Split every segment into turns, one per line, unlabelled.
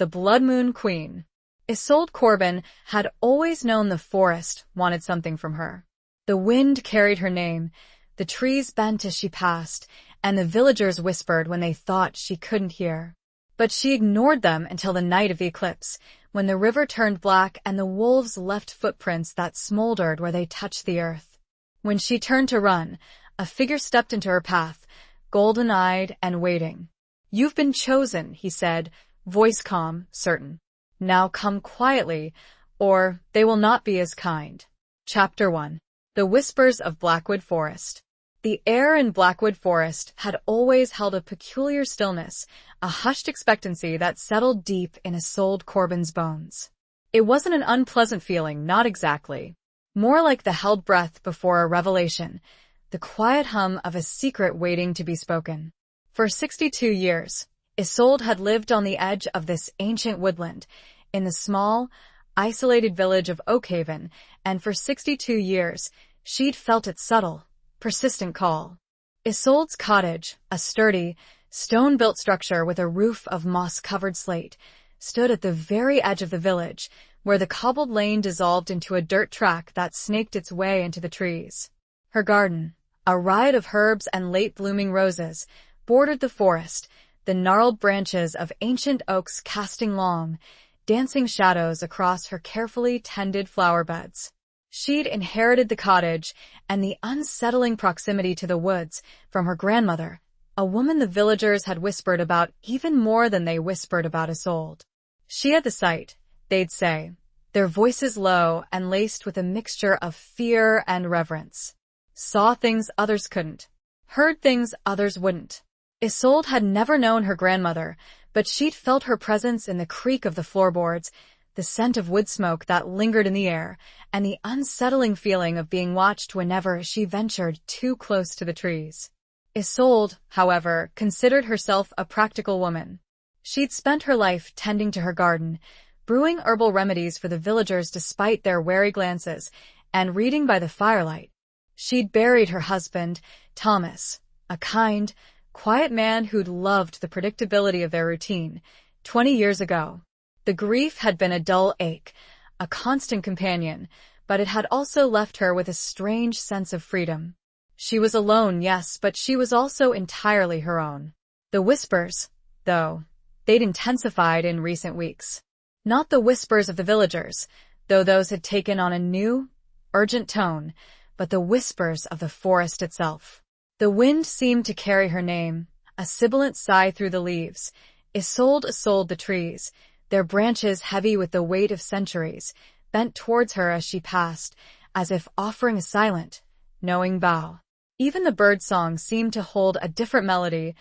The Bloodmoon Queen. Isolde Corbin had always known the forest wanted something from her. The wind carried her name, the trees bent as she passed, and the villagers whispered when they thought she couldn't hear. But she ignored them until the night of the eclipse, when the river turned black and the wolves left footprints that smoldered where they touched the earth. When she turned to run, a figure stepped into her path, golden-eyed and waiting. "You've been chosen," he said, voice calm, certain. "Now come quietly, or they will not be as kind." Chapter 1. The Whispers of Blackwood Forest. The air in Blackwood Forest had always held a peculiar stillness, a hushed expectancy that settled deep in Isolde Corbin's bones. It wasn't an unpleasant feeling, not exactly. More like the held breath before a revelation, the quiet hum of a secret waiting to be spoken. For 62 years, Isolde had lived on the edge of this ancient woodland, in the small, isolated village of Oakhaven, and for 62 years, she'd felt its subtle, persistent call. Isolde's cottage, a sturdy, stone-built structure with a roof of moss-covered slate, stood at the very edge of the village, where the cobbled lane dissolved into a dirt track that snaked its way into the trees. Her garden, a riot of herbs and late-blooming roses, bordered the forest, the gnarled branches of ancient oaks casting long, dancing shadows across her carefully tended flower beds. She'd inherited the cottage and the unsettling proximity to the woods from her grandmother, a woman the villagers had whispered about even more than they whispered about Isolde. She had the sight, they'd say, their voices low and laced with a mixture of fear and reverence. Saw things others couldn't, heard things others wouldn't. Isolde had never known her grandmother, but she'd felt her presence in the creak of the floorboards, the scent of wood smoke that lingered in the air, and the unsettling feeling of being watched whenever she ventured too close to the trees. Isolde, however, considered herself a practical woman. She'd spent her life tending to her garden, brewing herbal remedies for the villagers despite their wary glances, and reading by the firelight. She'd buried her husband, Thomas, a kind, quiet man who'd loved the predictability of their routine, 20 years ago. The grief had been a dull ache, a constant companion, but it had also left her with a strange sense of freedom. She was alone, yes, but she was also entirely her own. The whispers, though, they'd intensified in recent weeks. Not the whispers of the villagers, though those had taken on a new, urgent tone, but the whispers of the forest itself. The wind seemed to carry her name, a sibilant sigh through the leaves. Isolde the trees, their branches heavy with the weight of centuries, bent towards her as she passed, as if offering a silent, knowing bow. Even the birdsong seemed to hold a different melody,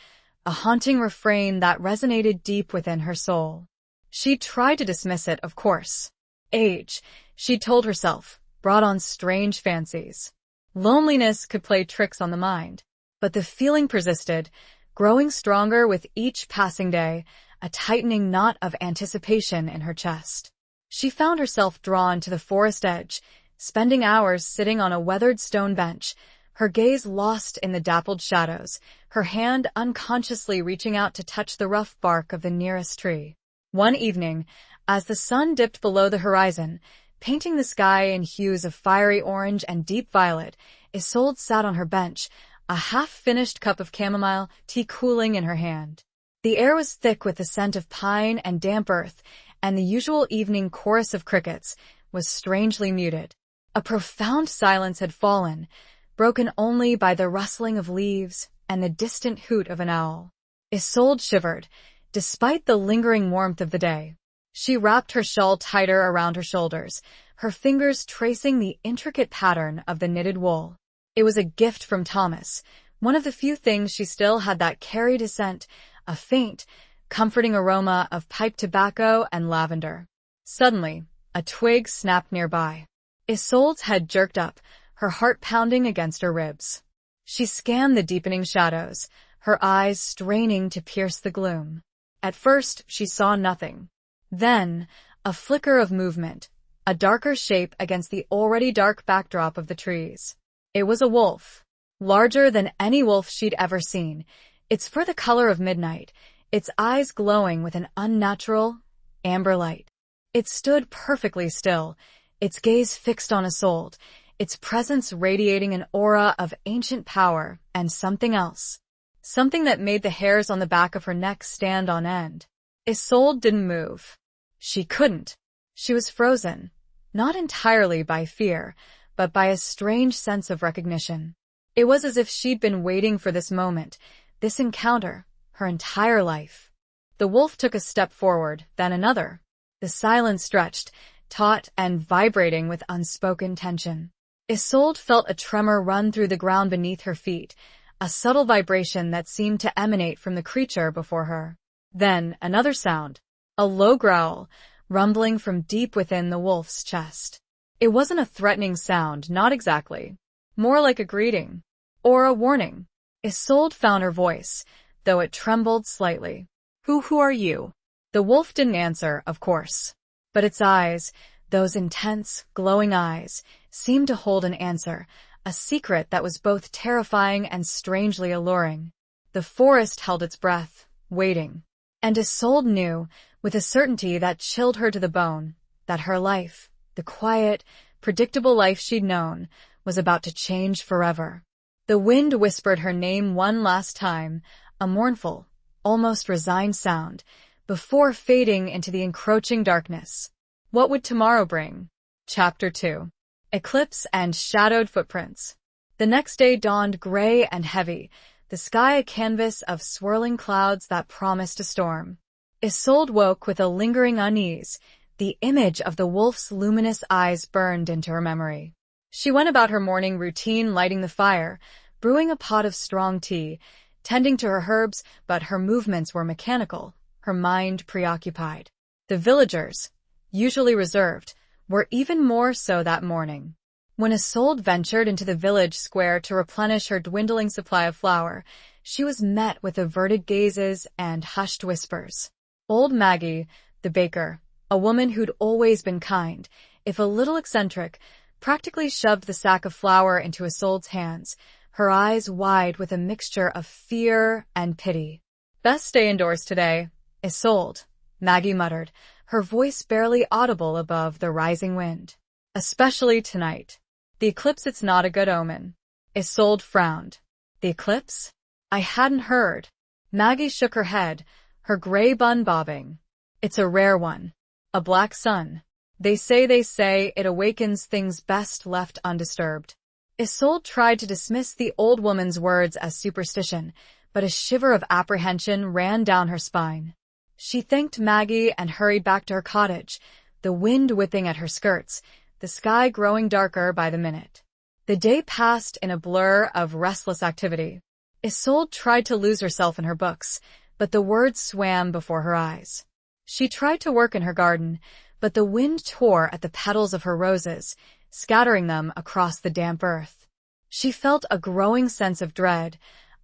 a haunting refrain that resonated deep within her soul. She tried to dismiss it, of course. Age, she told herself, brought on strange fancies. Loneliness could play tricks on the mind. But the feeling persisted, growing stronger with each passing day, a tightening knot of anticipation in her chest. She found herself drawn to the forest edge, spending hours sitting on a weathered stone bench, her gaze lost in the dappled shadows, her hand unconsciously reaching out to touch the rough bark of the nearest tree. One evening, as the sun dipped below the horizon, painting the sky in hues of fiery orange and deep violet, Isolde sat on her bench, a half-finished cup of chamomile tea cooling in her hand. The air was thick with the scent of pine and damp earth, and the usual evening chorus of crickets was strangely muted. A profound silence had fallen, broken only by the rustling of leaves and the distant hoot of an owl. Isolde shivered, despite the lingering warmth of the day. She wrapped her shawl tighter around her shoulders, her fingers tracing the intricate pattern of the knitted wool. It was a gift from Thomas, one of the few things she still had that carried his scent, a faint, comforting aroma of pipe tobacco and lavender. Suddenly, a twig snapped nearby. Isolde's head jerked up, her heart pounding against her ribs. She scanned the deepening shadows, her eyes straining to pierce the gloom. At first, she saw nothing. Then, a flicker of movement, a darker shape against the already dark backdrop of the trees. It was a wolf, larger than any wolf she'd ever seen, its fur the color of midnight, its eyes glowing with an unnatural, amber light. It stood perfectly still, its gaze fixed on Isolde, its presence radiating an aura of ancient power and something else. Something that made the hairs on the back of her neck stand on end. Isolde didn't move. She couldn't. She was frozen, not entirely by fear, but by a strange sense of recognition. It was as if she'd been waiting for this moment, this encounter, her entire life. The wolf took a step forward, then another. The silence stretched, taut and vibrating with unspoken tension. Isolde felt a tremor run through the ground beneath her feet, a subtle vibration that seemed to emanate from the creature before her. Then another sound, a low growl, rumbling from deep within the wolf's chest. It wasn't a threatening sound, not exactly. More like a greeting. Or a warning. Isolde found her voice, though it trembled slightly. Who are you? The wolf didn't answer, of course. But its eyes, those intense, glowing eyes, seemed to hold an answer, a secret that was both terrifying and strangely alluring. The forest held its breath, waiting. And Isolde knew, with a certainty that chilled her to the bone, that her life, the quiet, predictable life she'd known, was about to change forever. The wind whispered her name one last time, a mournful, almost resigned sound, before fading into the encroaching darkness. What would tomorrow bring? Chapter 2. Eclipse and Shadowed Footprints. The next day dawned gray and heavy, the sky a canvas of swirling clouds that promised a storm. Isolde woke with a lingering unease. The image of the wolf's luminous eyes burned into her memory. She went about her morning routine, lighting the fire, brewing a pot of strong tea, tending to her herbs, but her movements were mechanical, her mind preoccupied. The villagers, usually reserved, were even more so that morning. When Isolde ventured into the village square to replenish her dwindling supply of flour, she was met with averted gazes and hushed whispers. Old Maggie, the baker, a woman who'd always been kind, if a little eccentric, practically shoved the sack of flour into Isolde's hands, her eyes wide with a mixture of fear and pity. Best stay indoors today, Isolde, Maggie muttered, her voice barely audible above the rising wind. Especially tonight. The eclipse, it's not a good omen. Isolde frowned. The eclipse? I hadn't heard. Maggie shook her head, her gray bun bobbing. It's a rare one. A black sun. They say it awakens things best left undisturbed. Isolde tried to dismiss the old woman's words as superstition, but a shiver of apprehension ran down her spine. She thanked Maggie and hurried back to her cottage, the wind whipping at her skirts, the sky growing darker by the minute. The day passed in a blur of restless activity. Isolde tried to lose herself in her books, but the words swam before her eyes. She tried to work in her garden, but the wind tore at the petals of her roses, scattering them across the damp earth. She felt a growing sense of dread,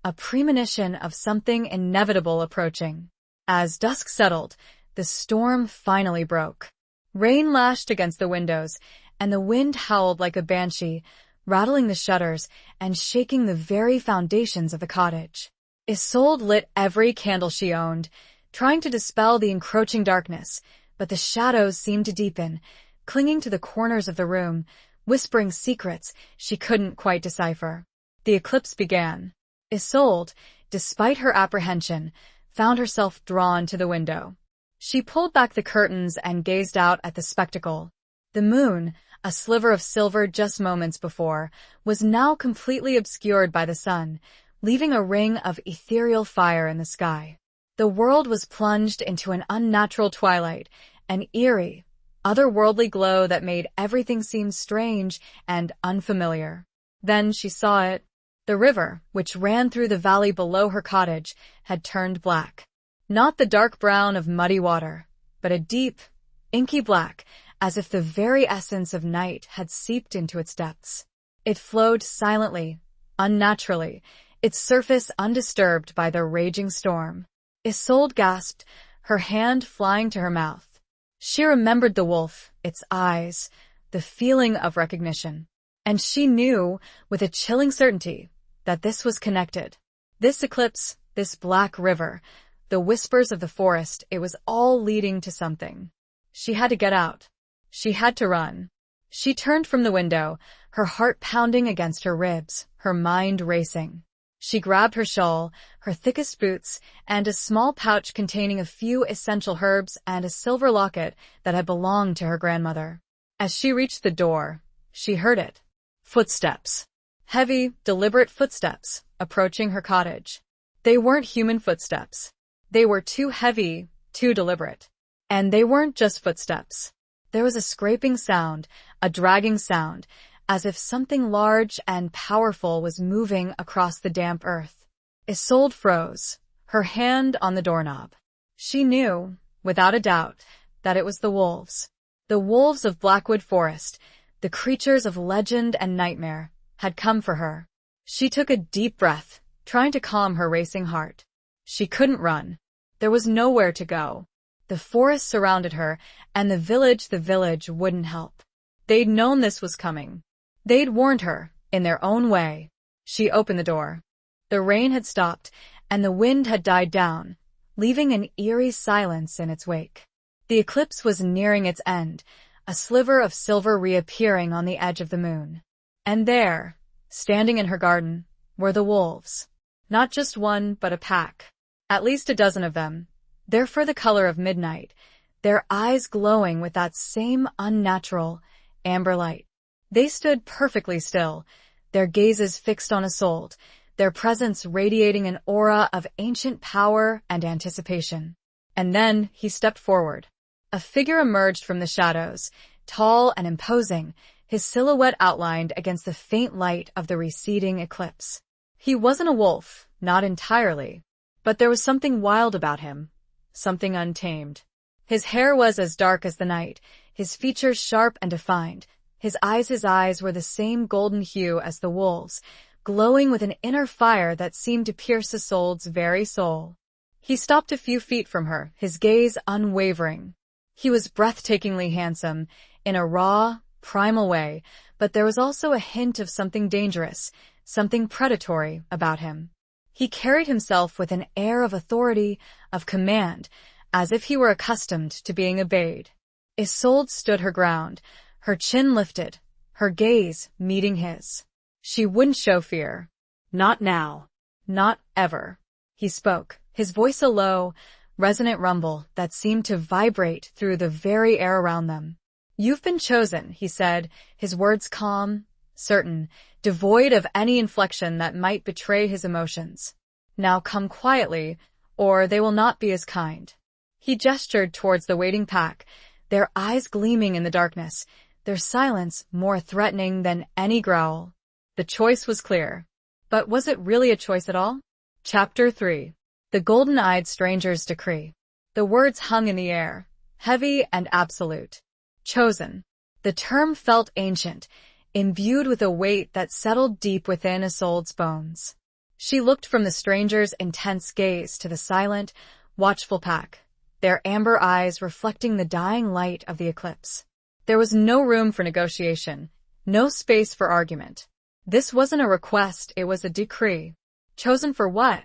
a premonition of something inevitable approaching. As dusk settled, the storm finally broke. Rain lashed against the windows, and the wind howled like a banshee, rattling the shutters and shaking the very foundations of the cottage. Isolde lit every candle she owned, trying to dispel the encroaching darkness, but the shadows seemed to deepen, clinging to the corners of the room, whispering secrets she couldn't quite decipher. The eclipse began. Isolde, despite her apprehension, found herself drawn to the window. She pulled back the curtains and gazed out at the spectacle. The moon, a sliver of silver just moments before, was now completely obscured by the sun, leaving a ring of ethereal fire in the sky. The world was plunged into an unnatural twilight, an eerie, otherworldly glow that made everything seem strange and unfamiliar. Then she saw it. The river, which ran through the valley below her cottage, had turned black. Not the dark brown of muddy water, but a deep, inky black, as if the very essence of night had seeped into its depths. It flowed silently, unnaturally, its surface undisturbed by the raging storm. Isolde gasped, her hand flying to her mouth. She remembered the wolf, its eyes, the feeling of recognition. And she knew, with a chilling certainty, that this was connected. This eclipse, this black river, the whispers of the forest, it was all leading to something. She had to get out. She had to run. She turned from the window, her heart pounding against her ribs, her mind racing. She grabbed her shawl, her thickest boots, and a small pouch containing a few essential herbs and a silver locket that had belonged to her grandmother. As she reached the door, she heard it. Footsteps. Heavy, deliberate footsteps approaching her cottage. They weren't human footsteps. They were too heavy, too deliberate. And they weren't just footsteps. There was a scraping sound, a dragging sound, as if something large and powerful was moving across the damp earth. Isolde froze, her hand on the doorknob. She knew, without a doubt, that it was the wolves. The wolves of Blackwood Forest, the creatures of legend and nightmare, had come for her. She took a deep breath, trying to calm her racing heart. She couldn't run. There was nowhere to go. The forest surrounded her, and the village wouldn't help. They'd known this was coming. They'd warned her, in their own way. She opened the door. The rain had stopped, and the wind had died down, leaving an eerie silence in its wake. The eclipse was nearing its end, a sliver of silver reappearing on the edge of the moon. And there, standing in her garden, were the wolves. Not just one, but a pack. At least a dozen of them. Their fur the color of midnight, their eyes glowing with that same unnatural, amber light. They stood perfectly still, their gazes fixed on Isolde, their presence radiating an aura of ancient power and anticipation. And then he stepped forward. A figure emerged from the shadows, tall and imposing, his silhouette outlined against the faint light of the receding eclipse. He wasn't a wolf, not entirely, but there was something wild about him. Something untamed. His hair was as dark as the night, his features sharp and defined. His eyes were the same golden hue as the wolves, glowing with an inner fire that seemed to pierce Isolde's very soul. He stopped a few feet from her, his gaze unwavering. He was breathtakingly handsome, in a raw, primal way, but there was also a hint of something dangerous, something predatory about him. He carried himself with an air of authority, of command, as if he were accustomed to being obeyed. Isolde stood her ground, her chin lifted, her gaze meeting his. She wouldn't show fear. Not now. Not ever. He spoke, his voice a low, resonant rumble that seemed to vibrate through the very air around them. You've been chosen, he said, his words calm, certain, devoid of any inflection that might betray his emotions. Now come quietly, or they will not be as kind. He gestured towards the waiting pack, their eyes gleaming in the darkness, their silence more threatening than any growl. The choice was clear. But was it really a choice at all? Chapter 3. The Golden-Eyed Stranger's Decree. The words hung in the air, heavy and absolute. Chosen. The term felt ancient, imbued with a weight that settled deep within Isolde's bones. She looked from the stranger's intense gaze to the silent, watchful pack, their amber eyes reflecting the dying light of the eclipse. There was no room for negotiation, no space for argument. This wasn't a request, it was a decree. Chosen for what?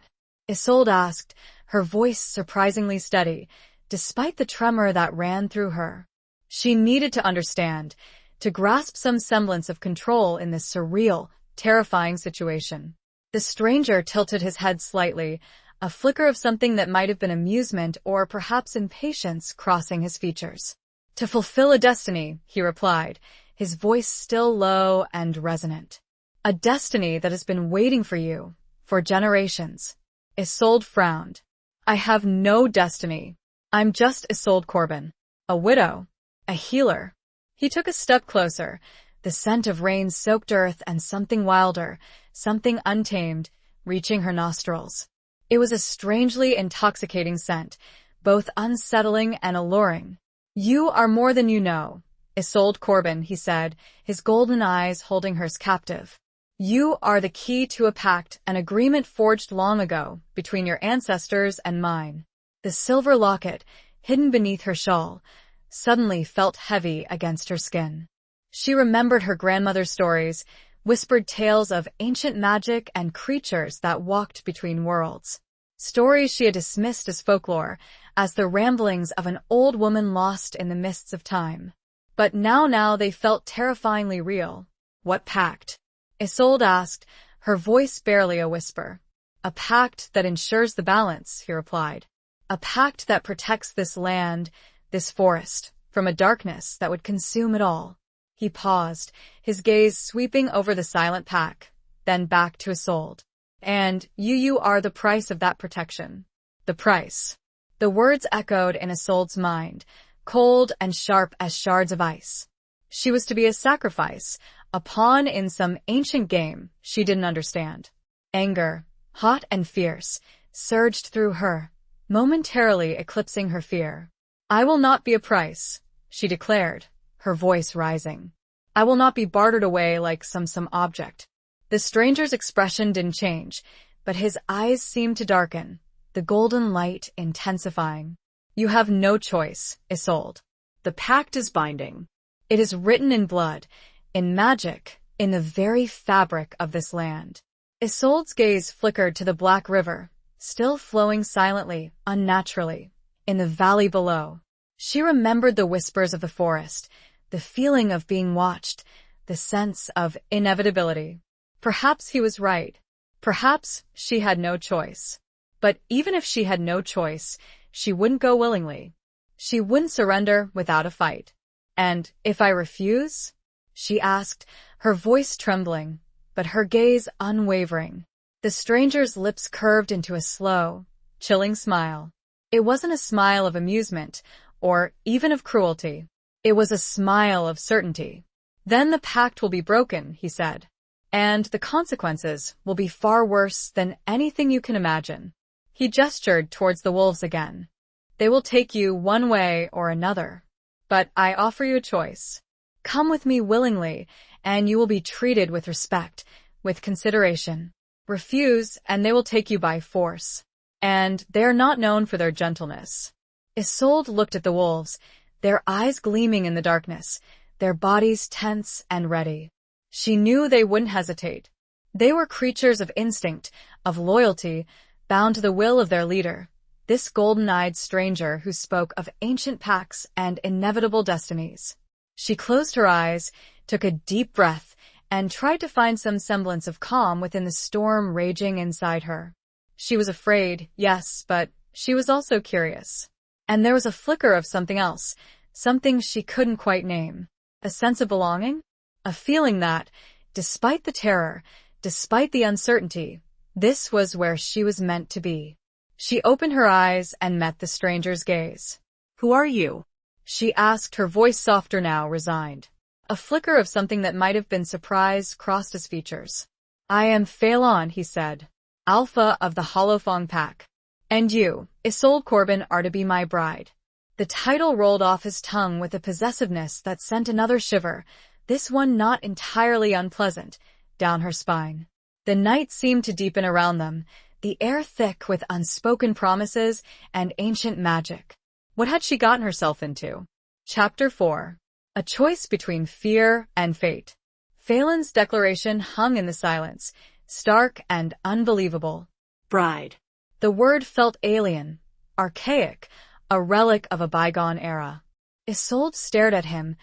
Isolde asked, her voice surprisingly steady, despite the tremor that ran through her. She needed to understand, to grasp some semblance of control in this surreal, terrifying situation. The stranger tilted his head slightly, a flicker of something that might have been amusement or perhaps impatience crossing his features. To fulfill a destiny, he replied, his voice still low and resonant. A destiny that has been waiting for you, for generations. Isolde frowned. I have no destiny. I'm just Isolde Corbin, a widow, a healer. He took a step closer, the scent of rain-soaked earth and something wilder, something untamed, reaching her nostrils. It was a strangely intoxicating scent, both unsettling and alluring. You are more than you know, Isolde Corbin, he said, his golden eyes holding hers captive. You are the key to a pact, an agreement forged long ago between your ancestors and mine. The silver locket, hidden beneath her shawl, suddenly felt heavy against her skin. She remembered her grandmother's stories, whispered tales of ancient magic and creatures that walked between worlds. Stories she had dismissed as folklore, as the ramblings of an old woman lost in the mists of time. But now they felt terrifyingly real. What pact? Isolde asked, her voice barely a whisper. A pact that ensures the balance, he replied. A pact that protects this land, this forest, from a darkness that would consume it all. He paused, his gaze sweeping over the silent pack, then back to Isolde. And you are the price of that protection. The price. The words echoed in Isolde's mind, cold and sharp as shards of ice. She was to be a sacrifice, a pawn in some ancient game she didn't understand. Anger, hot and fierce, surged through her, momentarily eclipsing her fear. I will not be a price, she declared, her voice rising. I will not be bartered away like some object. The stranger's expression didn't change, but his eyes seemed to darken, the golden light intensifying. You have no choice, Isolde. The pact is binding. It is written in blood, in magic, in the very fabric of this land. Isolde's gaze flickered to the black river, still flowing silently, unnaturally, in the valley below. She remembered the whispers of the forest, the feeling of being watched, the sense of inevitability. Perhaps he was right. Perhaps she had no choice. But even if she had no choice, she wouldn't go willingly. She wouldn't surrender without a fight. And if I refuse? She asked, her voice trembling, but her gaze unwavering. The stranger's lips curved into a slow, chilling smile. It wasn't a smile of amusement, or even of cruelty. It was a smile of certainty. Then the pact will be broken, he said. And the consequences will be far worse than anything you can imagine. He gestured towards the wolves again. They will take you one way or another. But I offer you a choice. Come with me willingly, and you will be treated with respect, with consideration. Refuse, and they will take you by force. And they are not known for their gentleness. Isolde looked at the wolves, their eyes gleaming in the darkness, their bodies tense and ready. She knew they wouldn't hesitate. They were creatures of instinct, of loyalty, bound to the will of their leader, this golden-eyed stranger who spoke of ancient pacts and inevitable destinies. She closed her eyes, took a deep breath, and tried to find some semblance of calm within the storm raging inside her. She was afraid, yes, but she was also curious. And there was a flicker of something else, something she couldn't quite name. A sense of belonging? A feeling that, despite the terror, despite the uncertainty, this was where she was meant to be. She opened her eyes and met the stranger's gaze. Who are you? She asked, her voice softer now, resigned. A flicker of something that might have been surprise crossed his features. I am Phelan, he said, Alpha of the Holofong Pack. And you, Isolde Corbin, are to be my bride. The title rolled off his tongue with a possessiveness that sent another shiver, this one not entirely unpleasant, down her spine. The night seemed to deepen around them, the air thick with unspoken promises and ancient magic. What had she gotten herself into? Chapter 4. A choice between fear and fate. Phelan's declaration hung in the silence, stark and unbelievable. Bride. The word felt alien, archaic, a relic of a bygone era. Isolde stared at him,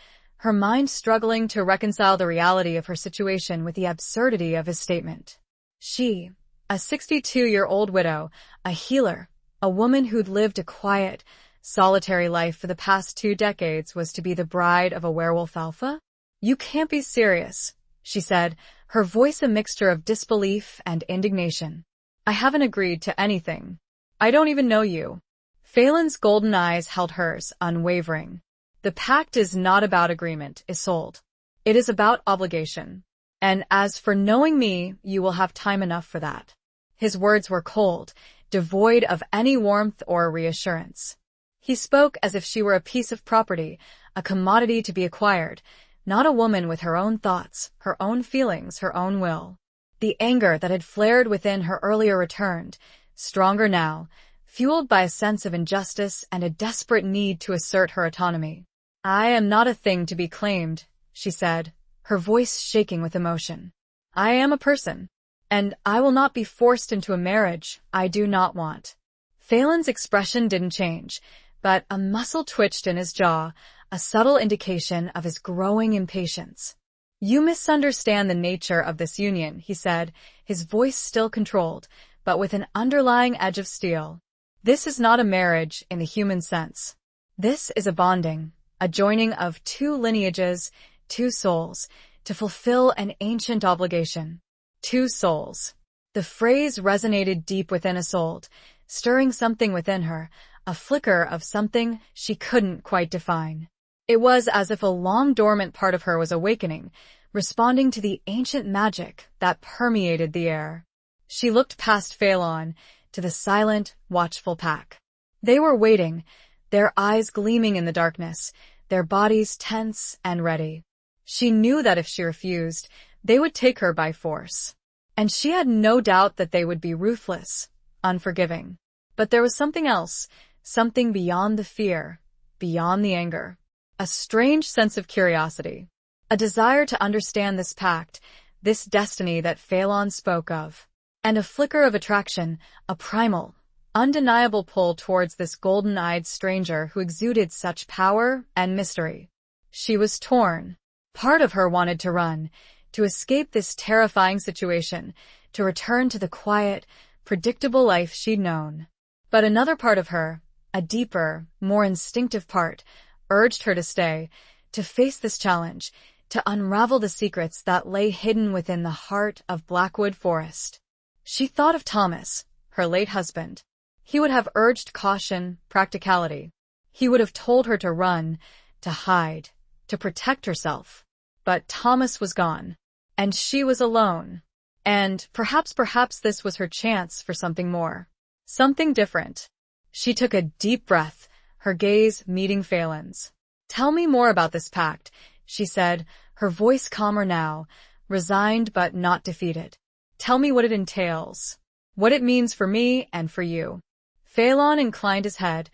her mind struggling to reconcile the reality of her situation with the absurdity of his statement. She, a 62-year-old widow, a healer, a woman who'd lived a quiet, solitary life for the past 2 decades, was to be the bride of a werewolf alpha? You can't be serious, she said, her voice a mixture of disbelief and indignation. I haven't agreed to anything. I don't even know you. Phelan's golden eyes held hers, unwavering. The pact is not about agreement, Isolde. It is about obligation. And as for knowing me, you will have time enough for that. His words were cold, devoid of any warmth or reassurance. He spoke as if she were a piece of property, a commodity to be acquired, not a woman with her own thoughts, her own feelings, her own will. The anger that had flared within her earlier returned, stronger now, fueled by a sense of injustice and a desperate need to assert her autonomy. I am not a thing to be claimed, she said, her voice shaking with emotion. I am a person. And I will not be forced into a marriage I do not want. Phelan's expression didn't change, but a muscle twitched in his jaw, a subtle indication of his growing impatience. You misunderstand the nature of this union, he said, his voice still controlled, but with an underlying edge of steel. This is not a marriage in the human sense. This is a bonding, a joining of two lineages, two souls, to fulfill an ancient obligation. Two souls. The phrase resonated deep within Isolde, stirring something within her, a flicker of something she couldn't quite define. It was as if a long-dormant part of her was awakening, responding to the ancient magic that permeated the air. She looked past Phelan to the silent, watchful pack. They were waiting, their eyes gleaming in the darkness, their bodies tense and ready. She knew that if she refused, they would take her by force. And she had no doubt that they would be ruthless, unforgiving. But there was something else, something beyond the fear, beyond the anger. A strange sense of curiosity. A desire to understand this pact, this destiny that Phelan spoke of. And a flicker of attraction, a primal, undeniable pull towards this golden-eyed stranger who exuded such power and mystery. She was torn. Part of her wanted to run, to escape this terrifying situation, to return to the quiet, predictable life she'd known. But another part of her, a deeper, more instinctive part, urged her to stay, to face this challenge, to unravel the secrets that lay hidden within the heart of Blackwood Forest. She thought of Thomas, her late husband. He would have urged caution, practicality. He would have told her to run, to hide, to protect herself. But Thomas was gone, and she was alone. And perhaps this was her chance for something more. Something different. She took a deep breath, her gaze meeting Phelan's. Tell me more about this pact, she said, her voice calmer now, resigned but not defeated. Tell me what it entails, what it means for me and for you. Phelan inclined his head,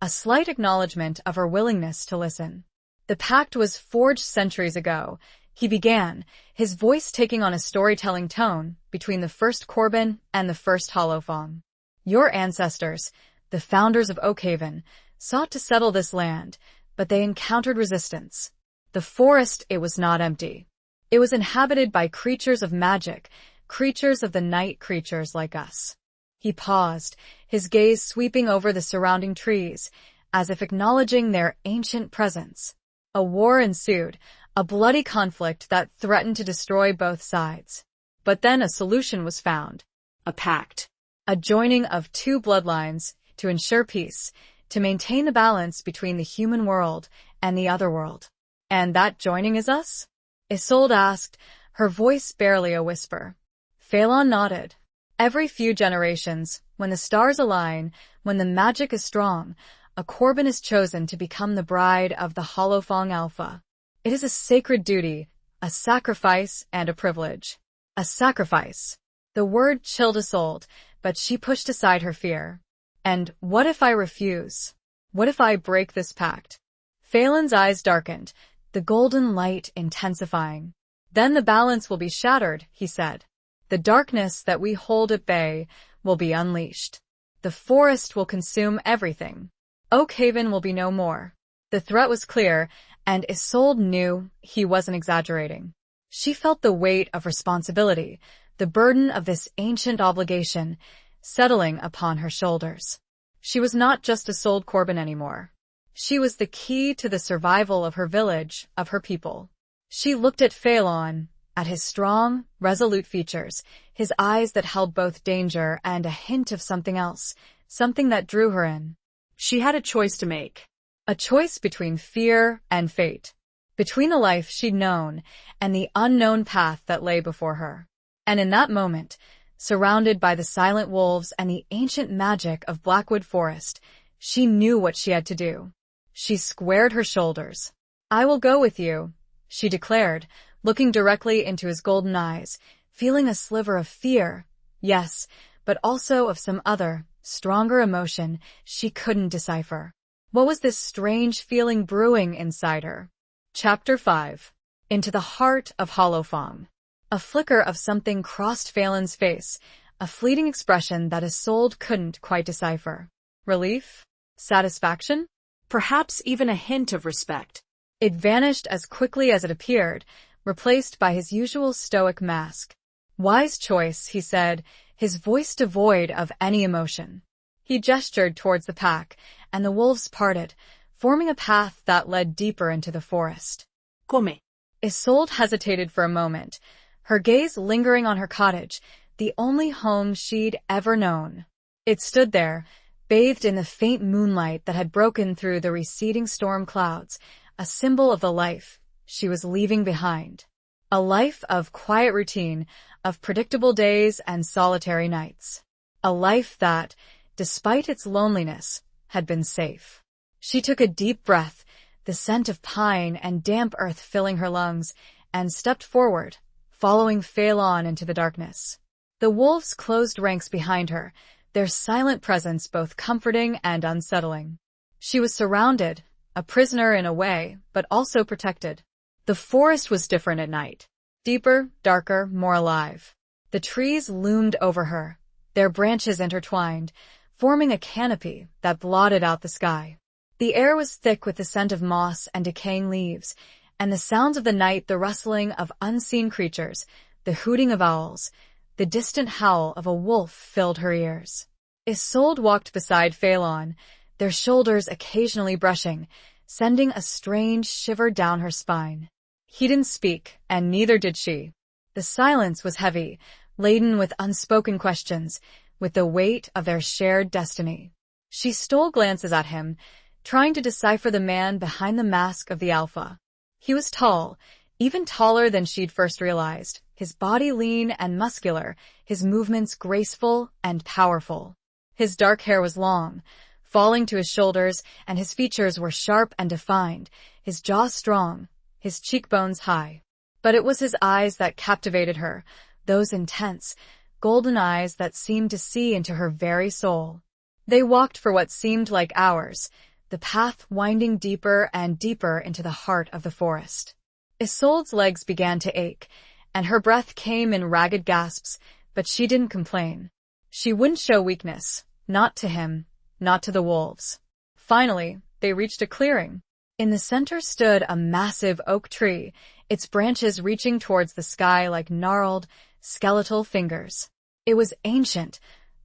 a slight acknowledgement of her willingness to listen. The pact was forged centuries ago. He began, his voice taking on a storytelling tone between the first Corbin and the first Hallowfang. Your ancestors, the founders of Oakhaven, sought to settle this land, but they encountered resistance. The forest, it was not empty. It was inhabited by creatures of magic, creatures of the night, creatures like us. He paused, his gaze sweeping over the surrounding trees, as if acknowledging their ancient presence. A war ensued, a bloody conflict that threatened to destroy both sides. But then a solution was found. A pact. A joining of two bloodlines to ensure peace, to maintain the balance between the human world and the other world. And that joining is us? Isolde asked, her voice barely a whisper. Phelan nodded. Every few generations, when the stars align, when the magic is strong, a Corbin is chosen to become the bride of the Hallowfang Alpha. It is a sacred duty, a sacrifice and a privilege. A sacrifice. The word chilled Isolde, but she pushed aside her fear. And what if I refuse? What if I break this pact? Phelan's eyes darkened, the golden light intensifying. Then the balance will be shattered, he said. The darkness that we hold at bay will be unleashed. The forest will consume everything. Oakhaven will be no more. The threat was clear, and Isolde knew he wasn't exaggerating. She felt the weight of responsibility, the burden of this ancient obligation, settling upon her shoulders. She was not just Isolde Corbin anymore. She was the key to the survival of her village, of her people. She looked at Phelan, at his strong, resolute features, his eyes that held both danger and a hint of something else, something that drew her in. She had a choice to make. A choice between fear and fate. Between the life she'd known and the unknown path that lay before her. And in that moment, surrounded by the silent wolves and the ancient magic of Blackwood Forest, she knew what she had to do. She squared her shoulders. I will go with you, she declared, looking directly into his golden eyes, feeling a sliver of fear, yes, but also of some other, stronger emotion she couldn't decipher. What was this strange feeling brewing inside her? Chapter 5. Into the heart of Hallowfang. A flicker of something crossed Phelan's face, a fleeting expression that Isolde couldn't quite decipher. Relief? Satisfaction?
Perhaps even a hint of respect.
It vanished as quickly as it appeared, replaced by his usual stoic mask. Wise choice, he said, his voice devoid of any emotion. He gestured towards the pack, and the wolves parted, forming a path that led deeper into the forest.
Come.
Isolde hesitated for a moment, her gaze lingering on her cottage, the only home she'd ever known. It stood there, bathed in the faint moonlight that had broken through the receding storm clouds, a symbol of the life she was leaving behind. A life of quiet routine, of predictable days and solitary nights. A life that, despite its loneliness, had been safe. She took a deep breath, the scent of pine and damp earth filling her lungs, and stepped forward, following Phelan into the darkness. The wolves closed ranks behind her, their silent presence both comforting and unsettling. She was surrounded, a prisoner in a way, but also protected. The forest was different at night. Deeper, darker, more alive. The trees loomed over her, their branches intertwined, forming a canopy that blotted out the sky. The air was thick with the scent of moss and decaying leaves, and the sounds of the night, the rustling of unseen creatures, the hooting of owls, the distant howl of a wolf filled her ears. Isolde walked beside Phelan, their shoulders occasionally brushing, sending a strange shiver down her spine. He didn't speak, and neither did she. The silence was heavy, laden with unspoken questions, with the weight of their shared destiny. She stole glances at him, trying to decipher the man behind the mask of the Alpha. He was tall, even taller than she'd first realized, his body lean and muscular, his movements graceful and powerful. His dark hair was long, falling to his shoulders, and his features were sharp and defined, his jaw strong, his cheekbones high. But it was his eyes that captivated her, those intense, golden eyes that seemed to see into her very soul. They walked for what seemed like hours, the path winding deeper and deeper into the heart of the forest. Isolde's legs began to ache, and her breath came in ragged gasps, but she didn't complain. She wouldn't show weakness, not to him, not to the wolves. Finally, they reached a clearing. In the center stood a massive oak tree, its branches reaching towards the sky like gnarled, skeletal fingers. It was ancient,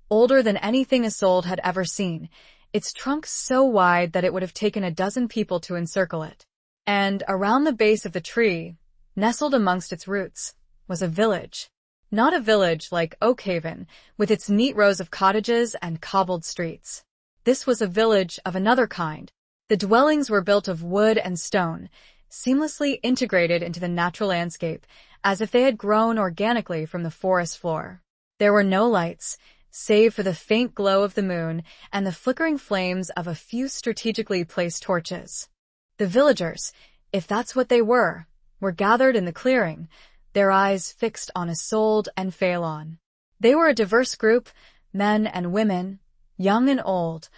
older than anything Isolde had ever seen, its trunk so wide that it would have taken a dozen people to encircle it. And around the base of the tree, nestled amongst its roots, was a village. Not a village like Oakhaven, with its neat rows of cottages and cobbled streets. This was a village of another kind. The dwellings were built of wood and stone, seamlessly integrated into the natural landscape, as if they had grown organically from the forest floor. There were no lights, save for the faint glow of the moon and the flickering flames of a few strategically placed torches. The villagers, if that's what they were gathered in the clearing, their eyes fixed on Isolde and Phelan. They were a diverse group, men and women, young and old,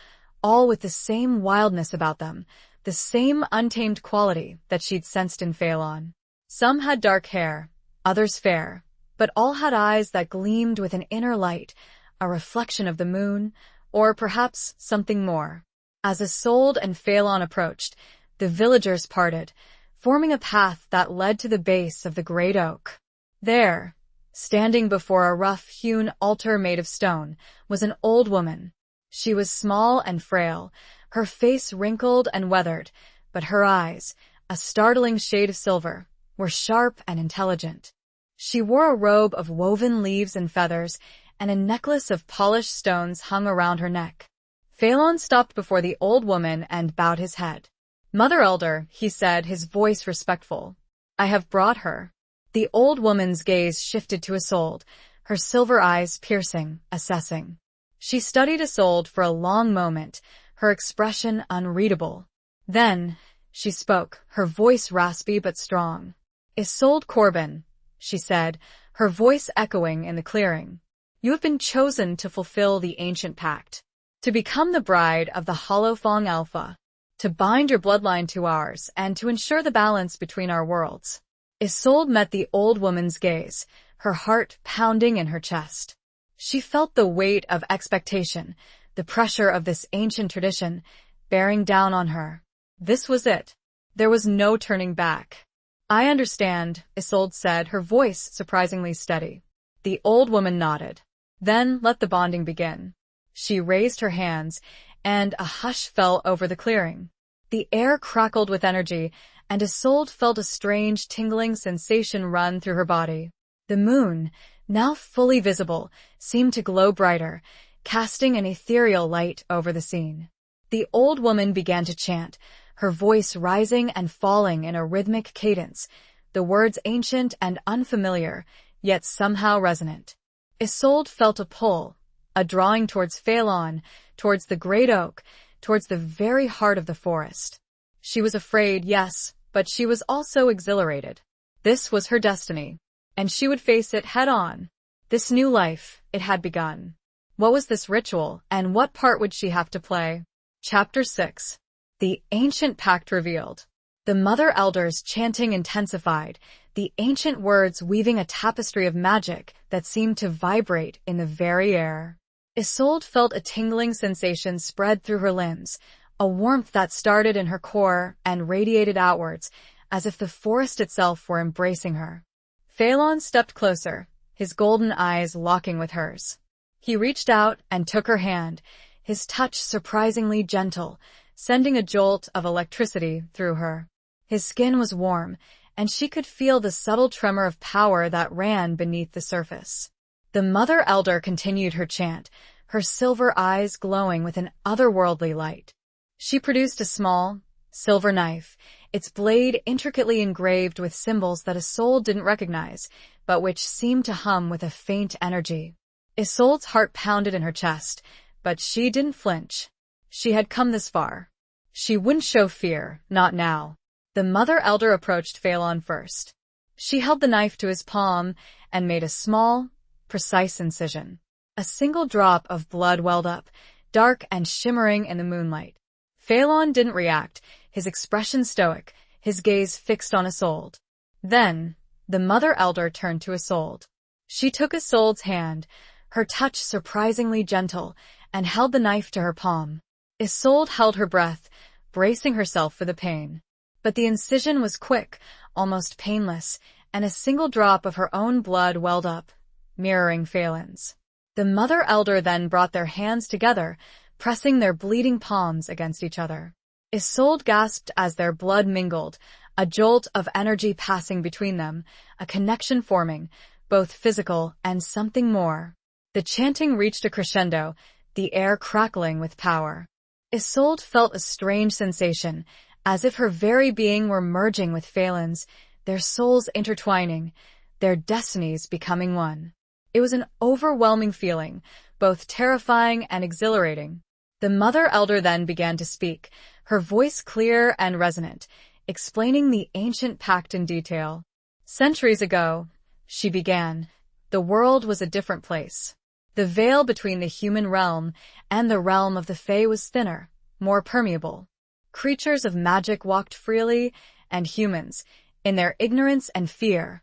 all with the same wildness about them, the same untamed quality that she'd sensed in Phelan. Some had dark hair, others fair, but all had eyes that gleamed with an inner light, a reflection of the moon, or perhaps something more. As Isolde and Phelan approached, the villagers parted, forming a path that led to the base of the great oak. There, standing before a rough-hewn altar made of stone, was an old woman. She was small and frail, her face wrinkled and weathered, but her eyes, a startling shade of silver, were sharp and intelligent. She wore a robe of woven leaves and feathers, and a necklace of polished stones hung around her neck. Phelan stopped before the old woman and bowed his head. "Mother Elder," he said, his voice respectful. "I have brought her." The old woman's gaze shifted to Isolde, her silver eyes piercing, assessing. She studied Isolde for a long moment, her expression unreadable. Then, she spoke, her voice raspy but strong. "Isolde Corbin," she said, her voice echoing in the clearing. "You have been chosen to fulfill the ancient pact, to become the bride of the Hallowfang Alpha, to bind your bloodline to ours, and to ensure the balance between our worlds." Isolde met the old woman's gaze, her heart pounding in her chest. She felt the weight of expectation, the pressure of this ancient tradition, bearing down on her. This was it. There was no turning back. "I understand," Isolde said, her voice surprisingly steady. The old woman nodded. "Then let the bonding begin." She raised her hands, and a hush fell over the clearing. The air crackled with energy, and Isolde felt a strange tingling sensation run through her body. The moon, now fully visible, seemed to glow brighter, casting an ethereal light over the scene. The old woman began to chant, her voice rising and falling in a rhythmic cadence, the words ancient and unfamiliar, yet somehow resonant. Isolde felt a pull, a drawing towards Phelan, towards the great oak, towards the very heart of the forest. She was afraid, yes, but she was also exhilarated. This was her destiny, and she would face it head-on. This new life, it had begun. What was this ritual, and what part would she have to play? Chapter 6. The Ancient Pact Revealed. The Mother Elder's chanting intensified, the ancient words weaving a tapestry of magic that seemed to vibrate in the very air. Isolde felt a tingling sensation spread through her limbs, a warmth that started in her core and radiated outwards, as if the forest itself were embracing her. Phelan stepped closer, his golden eyes locking with hers. He reached out and took her hand, his touch surprisingly gentle, sending a jolt of electricity through her. His skin was warm, and she could feel the subtle tremor of power that ran beneath the surface. The Mother Elder continued her chant, her silver eyes glowing with an otherworldly light. She produced a small, silver knife, its blade intricately engraved with symbols that Isolde didn't recognize, but which seemed to hum with a faint energy. Isolde's heart pounded in her chest, but she didn't flinch. She had come this far. She wouldn't show fear, not now. The Mother Elder approached Phelan first. She held the knife to his palm and made a small, precise incision. A single drop of blood welled up, dark and shimmering in the moonlight. Phelan didn't react, his expression stoic, his gaze fixed on Isolde. Then, the Mother Elder turned to Isolde. She took Isolde's hand, her touch surprisingly gentle, and held the knife to her palm. Isolde held her breath, bracing herself for the pain. But the incision was quick, almost painless, and a single drop of her own blood welled up, mirroring Phelan's. The Mother Elder then brought their hands together, pressing their bleeding palms against each other. Isolde gasped as their blood mingled, a jolt of energy passing between them, a connection forming, both physical and something more. The chanting reached a crescendo, the air crackling with power. Isolde felt a strange sensation, as if her very being were merging with Phelan's, their souls intertwining, their destinies becoming one. It was an overwhelming feeling, both terrifying and exhilarating. The Mother Elder then began to speak, her voice clear and resonant, explaining the ancient pact in detail. "Centuries ago," she began, "the world was a different place. The veil between the human realm and the realm of the Fae was thinner, more permeable. Creatures of magic walked freely, and humans, in their ignorance and fear,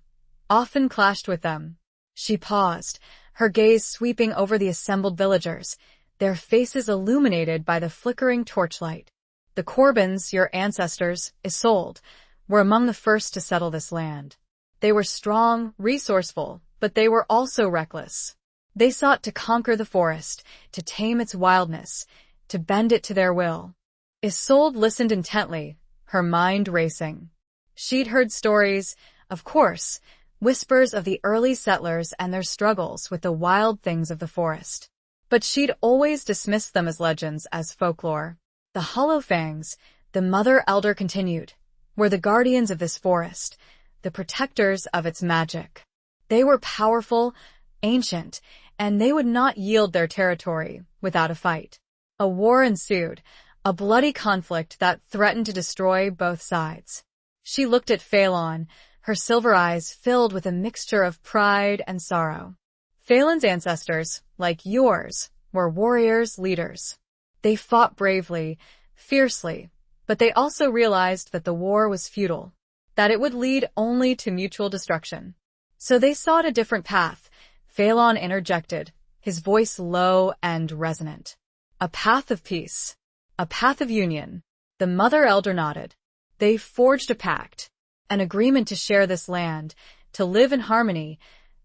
often clashed with them." She paused, her gaze sweeping over the assembled villagers, their faces illuminated by the flickering torchlight. "The Corbins, your ancestors, Isolde, were among the first to settle this land. They were strong, resourceful, but they were also reckless. They sought to conquer the forest, to tame its wildness, to bend it to their will." Isolde listened intently, her mind racing. She'd heard stories, of course, whispers of the early settlers and their struggles with the wild things of the forest. But she'd always dismissed them as legends, as folklore. The Hollow Fangs, the Mother Elder continued, were the guardians of this forest, the protectors of its magic. They were powerful, ancient, and they would not yield their territory without a fight. A war ensued, a bloody conflict that threatened to destroy both sides. She looked at Phelan, her silver eyes filled with a mixture of pride and sorrow. Phelan's ancestors, like yours, were warriors, leaders. They fought bravely, fiercely, but they also realized that the war was futile. that it would lead only to mutual destruction. So they sought a different path. Phelan interjected, his voice low and resonant. A path of peace. A path of union. The Mother Elder nodded. They forged a pact, an agreement to share this land, to live in harmony,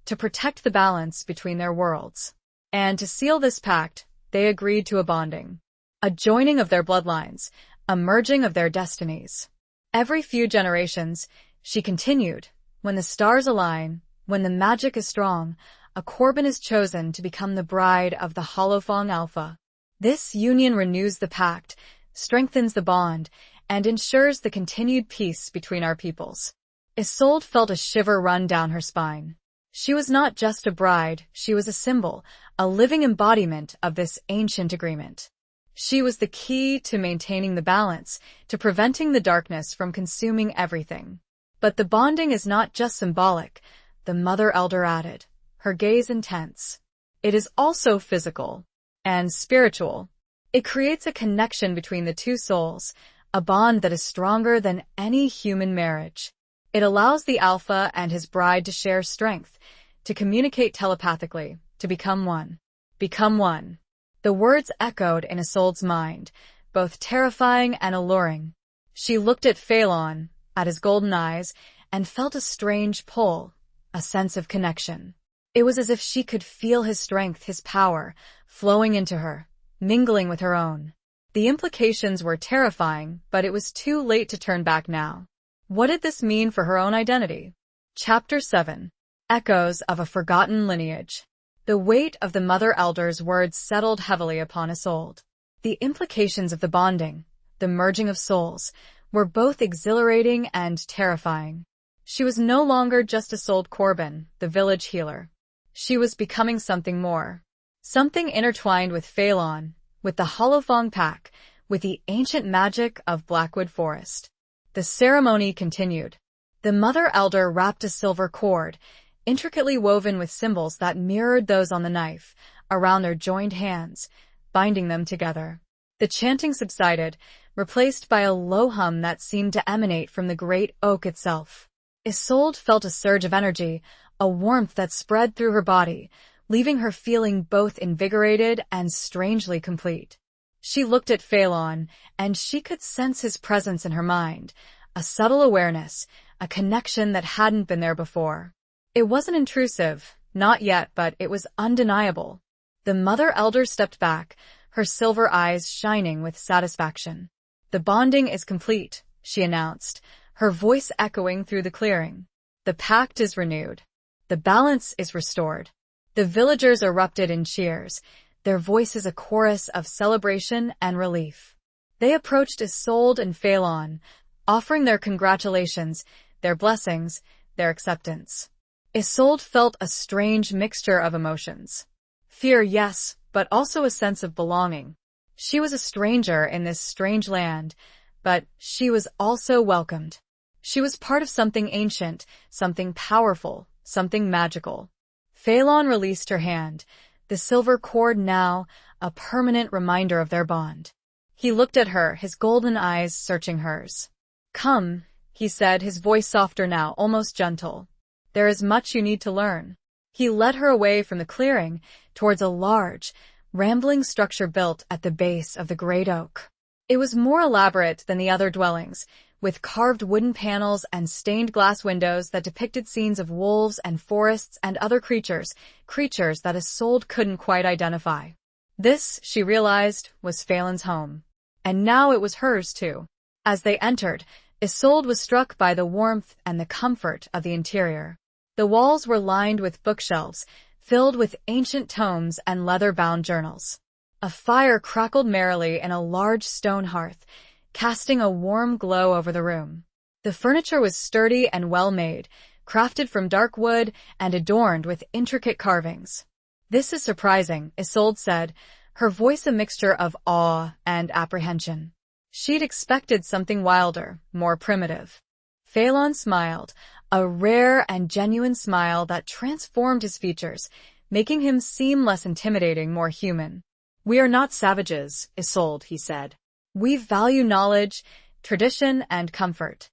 to protect the balance between their worlds. And to seal this pact, they agreed to a bonding. A joining of their bloodlines, a merging of their destinies. Every few generations, she continued, when the stars align, when the magic is strong, a Corbin is chosen to become the bride of the Holophong Alpha. This union renews the pact, strengthens the bond, and ensures the continued peace between our peoples. Isolde felt a shiver run down her spine. She was not just a bride, she was a symbol, a living embodiment of this ancient agreement. She was the key to maintaining the balance, to preventing the darkness from consuming everything. But the bonding is not just symbolic, the Mother Elder added, her gaze intense. It is also physical and spiritual. It creates a connection between the two souls, a bond that is stronger than any human marriage. It allows the Alpha and his bride to share strength, to communicate telepathically, to become one. Become one. The words echoed in Isolde's mind, both terrifying and alluring. She looked at Phelan, at his golden eyes, and felt a strange pull, a sense of connection. It was as if she could feel his strength, his power, flowing into her, mingling with her own. The implications were terrifying, but it was too late to turn back now. What did this mean for her own identity? Chapter 7. Echoes of a Forgotten Lineage. The weight of the Mother Elder's words settled heavily upon Isolde. The implications of the bonding, the merging of souls, were both exhilarating and terrifying. She was no longer just Isolde Corbin, the village healer. She was becoming something more. Something intertwined with Phelan, with the Holophong Pack, with the ancient magic of Blackwood Forest. The ceremony continued. The Mother Elder wrapped a silver cord, intricately woven with symbols that mirrored those on the knife, around their joined hands, binding them together. The chanting subsided, replaced by a low hum that seemed to emanate from the great oak itself. Isolde felt a surge of energy, a warmth that spread through her body, leaving her feeling both invigorated and strangely complete. She looked at Phelan, and she could sense his presence in her mind, a subtle awareness, a connection that hadn't been there before. It wasn't intrusive, not yet, but it was undeniable. The Mother Elder stepped back, her silver eyes shining with satisfaction. The bonding is complete, she announced, her voice echoing through the clearing. The pact is renewed. The balance is restored. The villagers erupted in cheers, their voices a chorus of celebration and relief. They approached Isolde and Phelan, offering their congratulations, their blessings, their acceptance. Isolde felt a strange mixture of emotions. Fear, yes, but also a sense of belonging. She was a stranger in this strange land, but she was also welcomed. She was part of something ancient, something powerful, something magical. Phelan released her hand, the silver cord now a permanent reminder of their bond. He looked at her, his golden eyes searching hers. "Come," he said, his voice softer now, almost gentle. "There is much you need to learn." He led her away from the clearing, towards a large, rambling structure built at the base of the great oak. It was more elaborate than the other dwellings, with carved wooden panels and stained glass windows that depicted scenes of wolves and forests and other creatures that Isolde couldn't quite identify. This, she realized, was Phelan's home. And now it was hers too. As they entered, Isolde was struck by the warmth and the comfort of the interior. The walls were lined with bookshelves, filled with ancient tomes and leather-bound journals. A fire crackled merrily in a large stone hearth, casting a warm glow over the room. The furniture was sturdy and well-made, crafted from dark wood and adorned with intricate carvings. "This is surprising," Isolde said, her voice a mixture of awe and apprehension. She'd expected something wilder, more primitive. Phelan smiled, a rare and genuine smile that transformed his features, making him seem less intimidating, more human. "We are not savages, Isolde," he said. "We value knowledge, tradition, and comfort."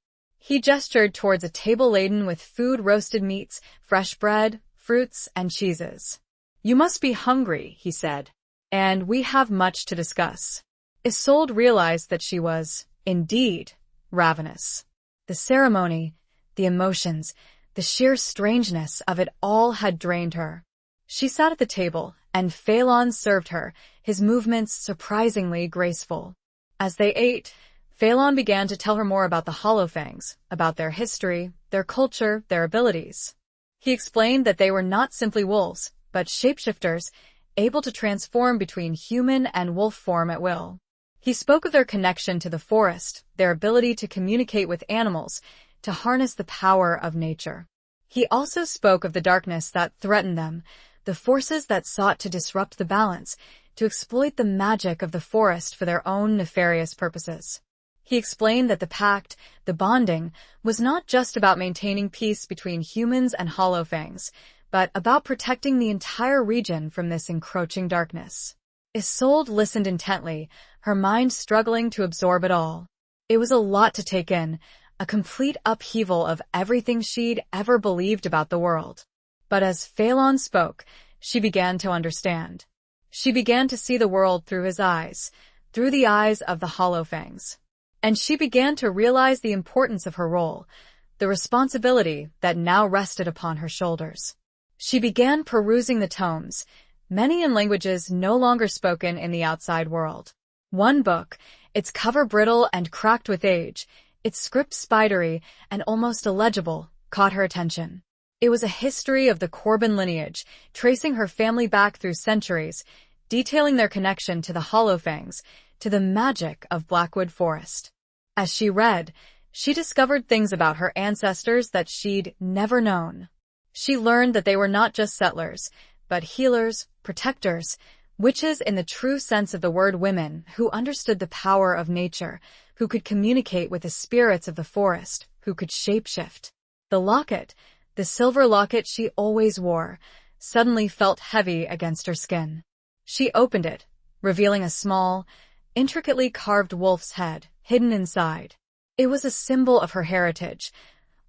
He gestured towards a table laden with food, roasted meats, fresh bread, fruits, and cheeses.
You must be hungry, he said.
And we have much to discuss. Isolde realized that she was, indeed, ravenous. The ceremony, the emotions, the sheer strangeness of it all had drained her. She sat at the table, and Phelan served her, his movements surprisingly graceful. As they ate, Phelan began to tell her more about the Holofangs, about their history, their culture, their abilities. He explained that they were not simply wolves, but shapeshifters, able to transform between human and wolf form at will. He spoke of their connection to the forest, their ability to communicate with animals, to harness the power of nature. He also spoke of the darkness that threatened them, the forces that sought to disrupt the balance, to exploit the magic of the forest for their own nefarious purposes. He explained that the pact, the bonding, was not just about maintaining peace between humans and Holofangs, but about protecting the entire region from this encroaching darkness. Isolde listened intently, her mind struggling to absorb it all. It was a lot to take in, a complete upheaval of everything she'd ever believed about the world. But as Phelan spoke, she began to understand. She began to see the world through his eyes, through the eyes of the Holofangs. And she began to realize the importance of her role, the responsibility that now rested upon her shoulders. She began perusing the tomes, many in languages no longer spoken in the outside world. One book, its cover brittle and cracked with age, its script spidery and almost illegible, caught her attention. It was a history of the Corbin lineage, tracing her family back through centuries, detailing their connection to the Holofangs, to the magic of Blackwood Forest. As she read, she discovered things about her ancestors that she'd never known. She learned that they were not just settlers, but healers, protectors, witches in the true sense of the word, women who understood the power of nature, who could communicate with the spirits of the forest, who could shapeshift. The locket, the silver locket she always wore, suddenly felt heavy against her skin. She opened it, revealing a small, intricately carved wolf's head hidden inside. It was a symbol of her heritage,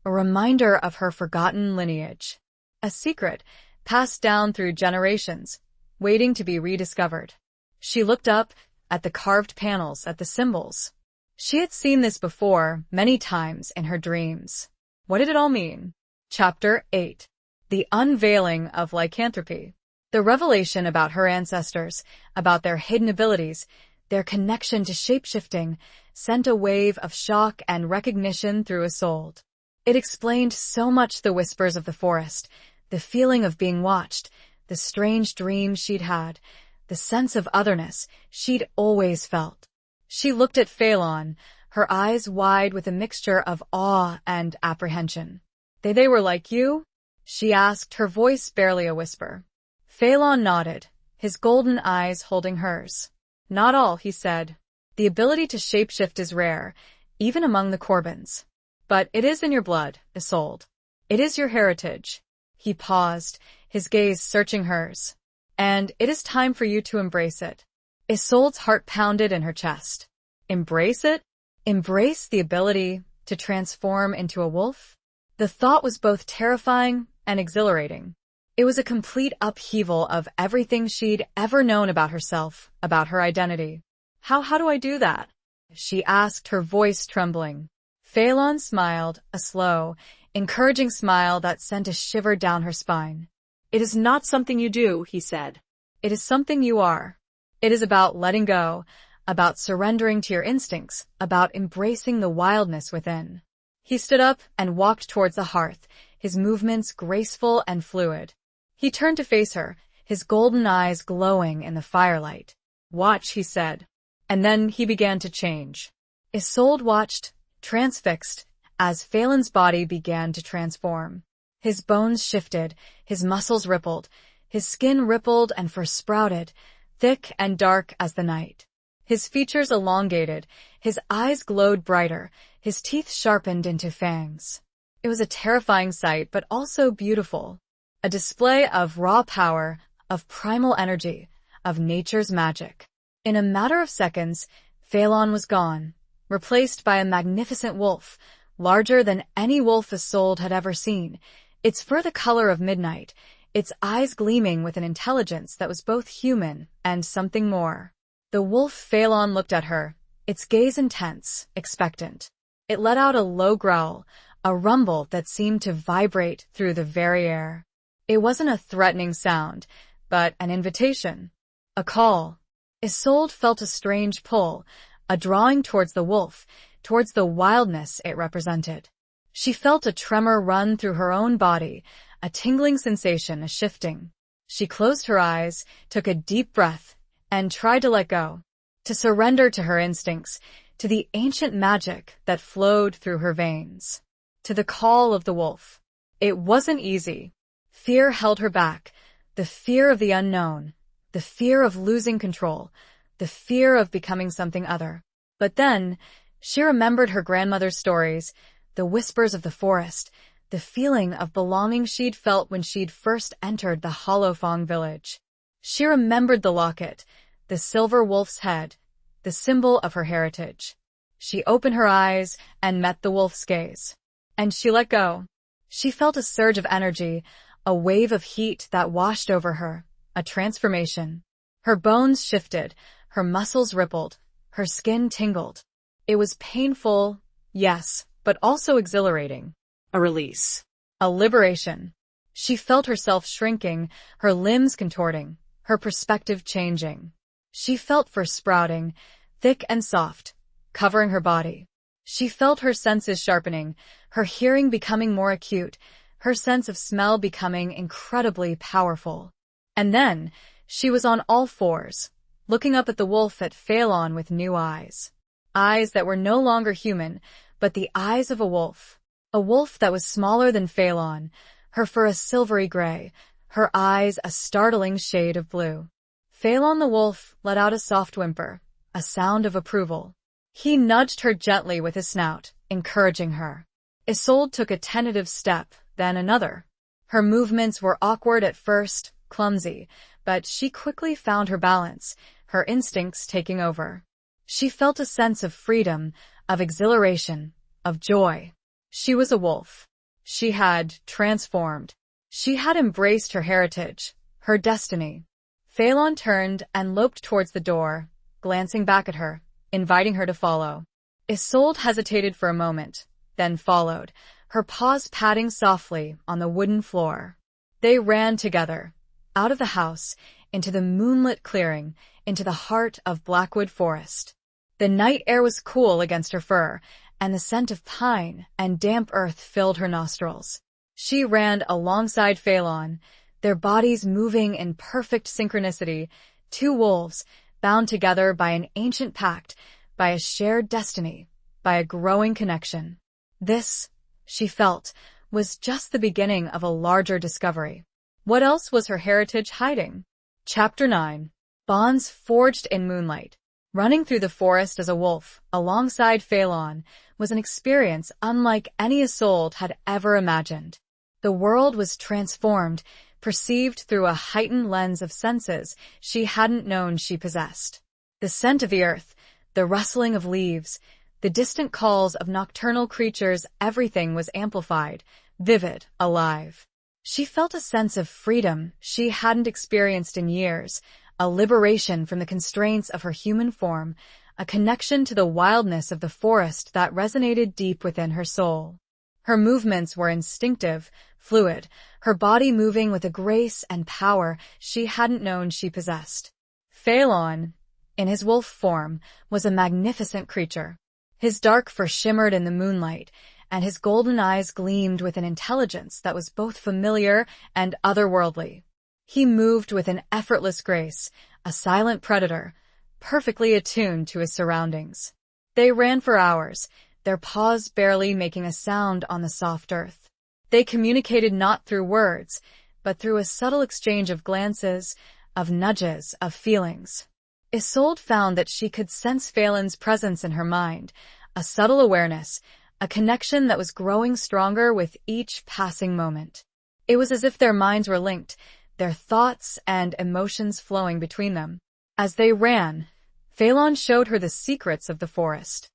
a reminder of her forgotten lineage. A secret passed down through generations, waiting to be rediscovered. She looked up at the carved panels, at the symbols. She had seen this before, many times in her dreams. What did it all mean? Chapter 8. The Unveiling of Lycanthropy. The revelation about her ancestors, about their hidden abilities, their connection to shapeshifting, sent a wave of shock and recognition through Isolde. It explained so much: the whispers of the forest, the feeling of being watched, the strange dreams she'd had, the sense of otherness she'd always felt. She looked at Phelan, her eyes wide with a mixture of awe and apprehension. They were like you? She asked, her voice barely a whisper. Phelan nodded, his golden eyes holding hers. Not all, he said. The ability to shapeshift is rare, even among the Corbins. But it is in your blood, Isolde. It is your heritage. He paused, his gaze searching hers. And it is time for you to embrace it. Isolde's heart pounded in her chest. Embrace it? Embrace the ability to transform into a wolf? The thought was both terrifying and exhilarating. It was a complete upheaval of everything she'd ever known about herself, about her identity. How do I do that? She asked, her voice trembling. Phelan smiled, a slow, encouraging smile that sent a shiver down her spine.
It is not something you do, he said.
It is something you are. It is about letting go, about surrendering to your instincts, about embracing the wildness within. He stood up and walked towards the hearth, his movements graceful and fluid. He turned to face her, his golden eyes glowing in the firelight. Watch, he said. And then he began to change. Isolde watched, transfixed, as Phelan's body began to transform. His bones shifted, his muscles rippled, his skin rippled and sprouted, thick and dark as the night. His features elongated, his eyes glowed brighter, his teeth sharpened into fangs. It was a terrifying sight, but also beautiful. A display of raw power, of primal energy, of nature's magic. In a matter of seconds, Phelan was gone, replaced by a magnificent wolf, larger than any wolf Isolde had ever seen, its fur the color of midnight, its eyes gleaming with an intelligence that was both human and something more. The wolf Phelan looked at her, its gaze intense, expectant. It let out a low growl, a rumble that seemed to vibrate through the very air. It wasn't a threatening sound, but an invitation. A call. Isolde felt a strange pull, a drawing towards the wolf, towards the wildness it represented. She felt a tremor run through her own body, a tingling sensation, a shifting. She closed her eyes, took a deep breath, and tried to let go, to surrender to her instincts, to the ancient magic that flowed through her veins, to the call of the wolf. It wasn't easy. Fear held her back, the fear of the unknown, the fear of losing control, the fear of becoming something other. But then, she remembered her grandmother's stories, the whispers of the forest, the feeling of belonging she'd felt when she'd first entered the Holofong village. She remembered the locket, the silver wolf's head, the symbol of her heritage. She opened her eyes and met the wolf's gaze. And she let go. She felt a surge of energy, a wave of heat that washed over her, a transformation. Her bones shifted, her muscles rippled, her skin tingled. It was painful, yes, but also exhilarating.
A release.
A liberation. She felt herself shrinking, her limbs contorting, her perspective changing. She felt fur sprouting, thick and soft, covering her body. She felt her senses sharpening, her hearing becoming more acute, her sense of smell becoming incredibly powerful. And then, she was on all fours, looking up at the wolf at Phelan with new eyes. Eyes that were no longer human, but the eyes of a wolf. A wolf that was smaller than Phelan, her fur a silvery gray, her eyes a startling shade of blue. Phelan the wolf let out a soft whimper, a sound of approval. He nudged her gently with his snout, encouraging her. Isolde took a tentative step, then another. Her movements were awkward at first, clumsy, but she quickly found her balance, her instincts taking over. She felt a sense of freedom, of exhilaration, of joy. She was a wolf. She had transformed. She had embraced her heritage, her destiny. Phelan turned and loped towards the door, glancing back at her, inviting her to follow. Isolde hesitated for a moment, then followed, her paws padding softly on the wooden floor. They ran together, out of the house, into the moonlit clearing, into the heart of Blackwood Forest. The night air was cool against her fur, and the scent of pine and damp earth filled her nostrils. She ran alongside Phelan, their bodies moving in perfect synchronicity, two wolves, bound together by an ancient pact, by a shared destiny, by a growing connection. This, she felt, was just the beginning of a larger discovery. What else was her heritage hiding? Chapter 9. Bonds forged in moonlight. Running through the forest as a wolf, alongside Phelan, was an experience unlike any Isolde had ever imagined. The world was transformed, perceived through a heightened lens of senses she hadn't known she possessed. The scent of the earth, the rustling of leaves, the distant calls of nocturnal creatures, everything was amplified, vivid, alive. She felt a sense of freedom she hadn't experienced in years, a liberation from the constraints of her human form, a connection to the wildness of the forest that resonated deep within her soul. Her movements were instinctive, fluid, her body moving with a grace and power she hadn't known she possessed. Phelan, in his wolf form, was a magnificent creature. His dark fur shimmered in the moonlight, and his golden eyes gleamed with an intelligence that was both familiar and otherworldly. He moved with an effortless grace, a silent predator, perfectly attuned to his surroundings. They ran for hours, their paws barely making a sound on the soft earth. They communicated not through words, but through a subtle exchange of glances, of nudges, of feelings. Isolde found that she could sense Phelan's presence in her mind, a subtle awareness, a connection that was growing stronger with each passing moment. It was as if their minds were linked, their thoughts and emotions flowing between them. As they ran, Phelan showed her the secrets of the forest.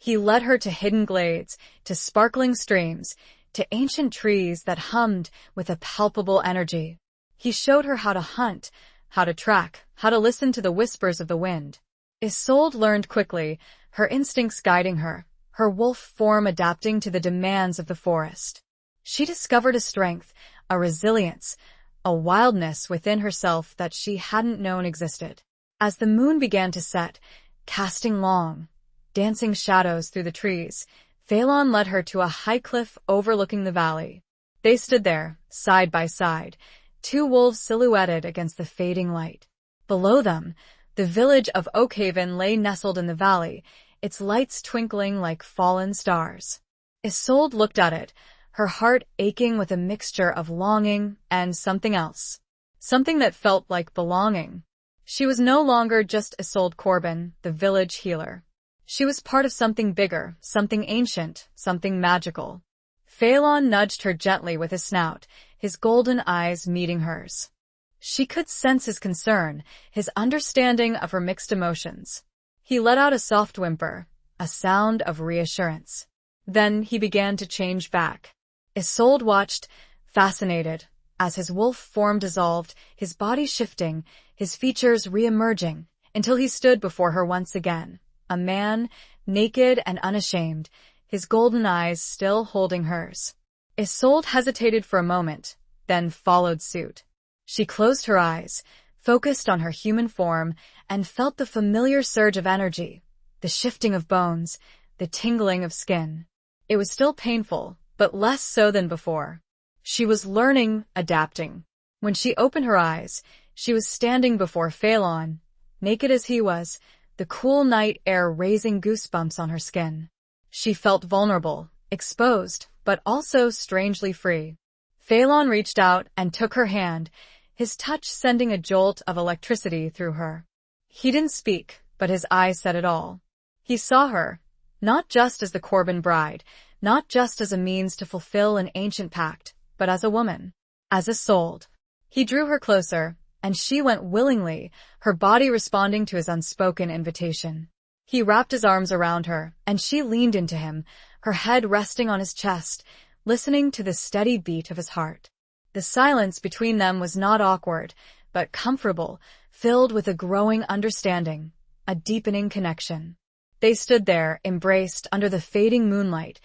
He led her to hidden glades, to sparkling streams, to ancient trees that hummed with a palpable energy. He showed her how to hunt, how to track, how to listen to the whispers of the wind. Isolde learned quickly, her instincts guiding her, her wolf form adapting to the demands of the forest. She discovered a strength, a resilience, a wildness within herself that she hadn't known existed. As the moon began to set, casting long, dancing shadows through the trees, Phelan led her to a high cliff overlooking the valley. They stood there, side by side, two wolves silhouetted against the fading light. Below them, the village of Oakhaven lay nestled in the valley, its lights twinkling like fallen stars. Isolde looked at it, her heart aching with a mixture of longing and something else. Something that felt like belonging. She was no longer just Isolde Corbin, the village healer. She was part of something bigger, something ancient, something magical. Phelan nudged her gently with his snout, his golden eyes meeting hers. She could sense his concern, his understanding of her mixed emotions. He let out a soft whimper, a sound of reassurance. Then he began to change back. Isolde watched, fascinated, as his wolf form dissolved, his body shifting, his features re-emerging, until he stood before her once again, a man, naked and unashamed, his golden eyes still holding hers. Isolde hesitated for a moment, then followed suit. She closed her eyes, focused on her human form, and felt the familiar surge of energy, the shifting of bones, the tingling of skin. It was still painful, but less so than before. She was learning, adapting. When she opened her eyes, she was standing before Phelan, naked as he was, the cool night air raising goosebumps on her skin. She felt vulnerable, exposed, but also strangely free. Phelan reached out and took her hand, his touch sending a jolt of electricity through her. He didn't speak, but his eyes said it all. He saw her, not just as the Corbin bride, not just as a means to fulfill an ancient pact, but as a woman, as Isolde. He drew her closer, and she went willingly, her body responding to his unspoken invitation. He wrapped his arms around her, and she leaned into him, her head resting on his chest, listening to the steady beat of his heart. The silence between them was not awkward, but comfortable, filled with a growing understanding, a deepening connection. They stood there, embraced under the fading moonlight,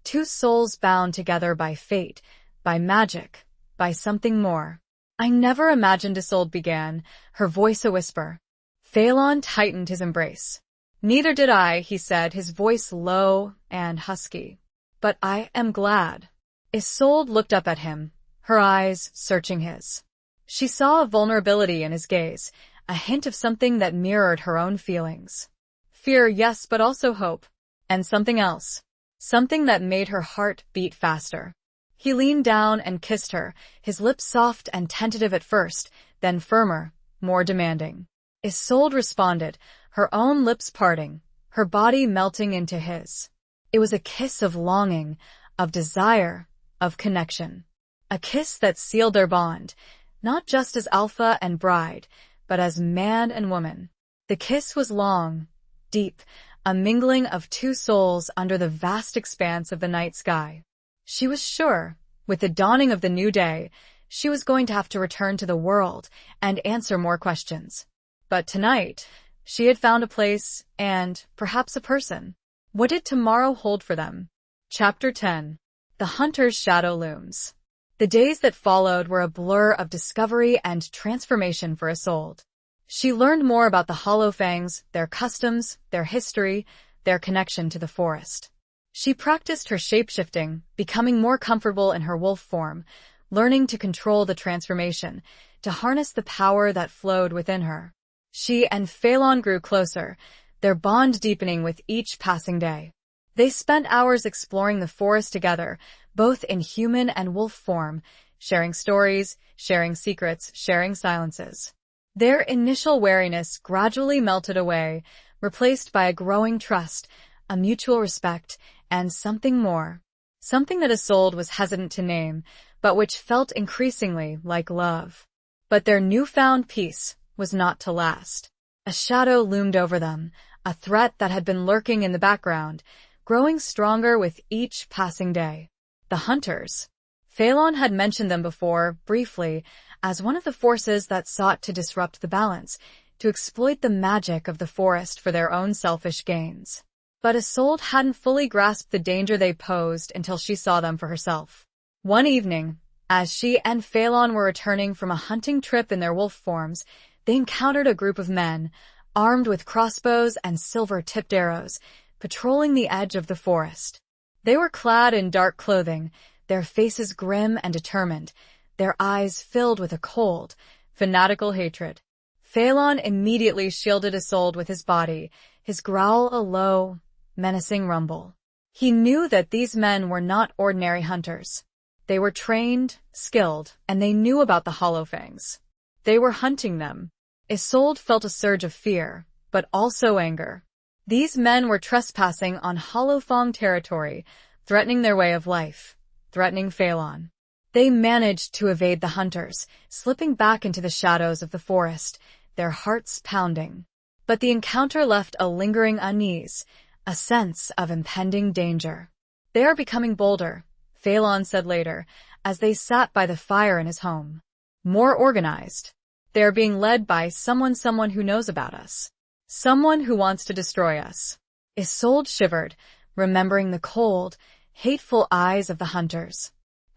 two souls bound together by fate, by magic, by something more. "I never imagined," Isolde began, her voice a whisper. Phelan tightened his embrace. "Neither did I," he said, his voice low and husky. "But I am glad." Isolde looked up at him, her eyes searching his. She saw a vulnerability in his gaze, a hint of something that mirrored her own feelings. Fear, yes, but also hope. And something else. Something that made her heart beat faster. He leaned down and kissed her, his lips soft and tentative at first, then firmer, more demanding. Isolde responded, her own lips parting, her body melting into his. It was a kiss of longing, of desire, of connection. A kiss that sealed their bond, not just as alpha and bride, but as man and woman. The kiss was long, deep, a mingling of two souls under the vast expanse of the night sky. She was sure, with the dawning of the new day, she was going to have to return to the world and answer more questions. But tonight, she had found a place and, perhaps, a person. What did tomorrow hold for them? Chapter 10. The Hunter's Shadow Looms. The days that followed were a blur of discovery and transformation for Isolde. She learned more about the Hollowfangs, their customs, their history, their connection to the forest. She practiced her shape-shifting, becoming more comfortable in her wolf form, learning to control the transformation, to harness the power that flowed within her. She and Phelan grew closer, their bond deepening with each passing day. They spent hours exploring the forest together, both in human and wolf form, sharing stories, sharing secrets, sharing silences. Their initial wariness gradually melted away, replaced by a growing trust, a mutual respect, and something more. Something that Isolde was hesitant to name, but which felt increasingly like love. But their newfound peace was not to last. A shadow loomed over them, a threat that had been lurking in the background, growing stronger with each passing day. The hunters. Phelan had mentioned them before, briefly, as one of the forces that sought to disrupt the balance, to exploit the magic of the forest for their own selfish gains. But Isolde hadn't fully grasped the danger they posed until she saw them for herself. One evening, as she and Phelan were returning from a hunting trip in their wolf forms, they encountered a group of men, armed with crossbows and silver-tipped arrows, patrolling the edge of the forest. They were clad in dark clothing, their faces grim and determined, their eyes filled with a cold, fanatical hatred. Phelan immediately shielded Isolde with his body, his growl a low, menacing rumble. He knew that these men were not ordinary hunters. They were trained, skilled, and they knew about the Hollowfangs. They were hunting them. Isolde felt a surge of fear, but also anger. These men were trespassing on Hollowfang territory, threatening their way of life, threatening Phelan. They managed to evade the hunters, slipping back into the shadows of the forest, their hearts pounding. But the encounter left a lingering unease, a sense of impending danger. "They are becoming bolder," Phelan said later, as they sat by the fire in his home. "More organized. They are being led by someone who knows about us. Someone who wants to destroy us." Isolde shivered, remembering the cold, hateful eyes of the hunters.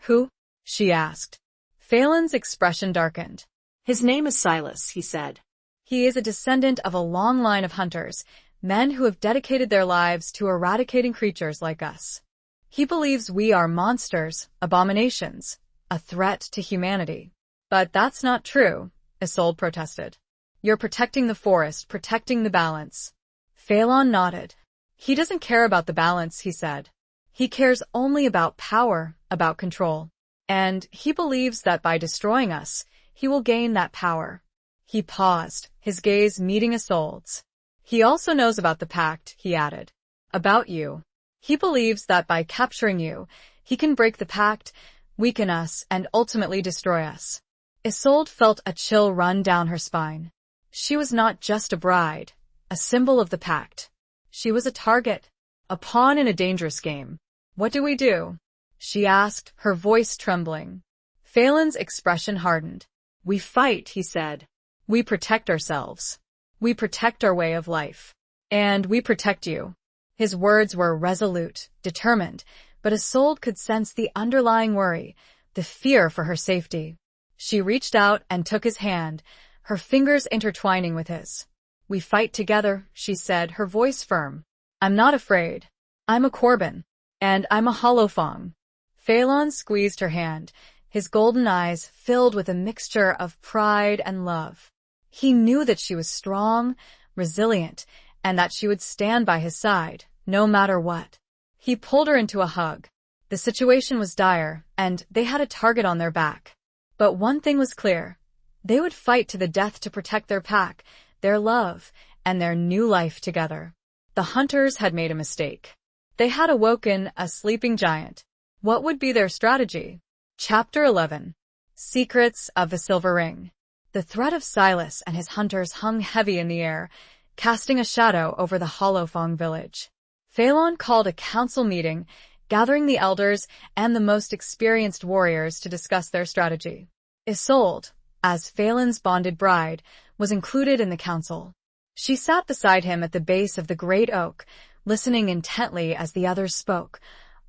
"Who?" she asked. Phelan's expression darkened.
"His name is Silas," he said.
"He is a descendant of a long line of hunters, men who have dedicated their lives to eradicating creatures like us. He believes we are monsters, abominations, a threat to humanity." "But that's not true," Isolde protested. "You're protecting the forest, protecting the balance." Phelan nodded. "He doesn't care about the balance," he said. "He cares only about power, about control. And he believes that by destroying us, he will gain that power." He paused, his gaze meeting Isolde's. "He also knows about the pact," he added. "About you. He believes that by capturing you, he can break the pact, weaken us, and ultimately destroy us." Isolde felt a chill run down her spine. She was not just a bride, a symbol of the pact. She was a target, a pawn in a dangerous game. "What do we do?" she asked, her voice trembling. Phelan's expression hardened. "We fight," he said. "We protect ourselves. We protect our way of life. And we protect you." His words were resolute, determined, but Isolde could sense the underlying worry, the fear for her safety. She reached out and took his hand, her fingers intertwining with his. "We fight together," she said, her voice firm. "I'm not afraid. I'm a Corbin. And I'm a Hollowfang." Phelan squeezed her hand, his golden eyes filled with a mixture of pride and love. He knew that she was strong, resilient, and that she would stand by his side, no matter what. He pulled her into a hug. The situation was dire, and they had a target on their back. But one thing was clear. They would fight to the death to protect their pack, their love, and their new life together. The hunters had made a mistake. They had awoken a sleeping giant. What would be their strategy? Chapter 11. Secrets of the Silver Ring. The threat of Silas and his hunters hung heavy in the air, casting a shadow over the Hollowfang village. Phelan called a council meeting, gathering the elders and the most experienced warriors to discuss their strategy. Isolde, as Phelan's bonded bride, was included in the council. She sat beside him at the base of the great oak, listening intently as the others spoke,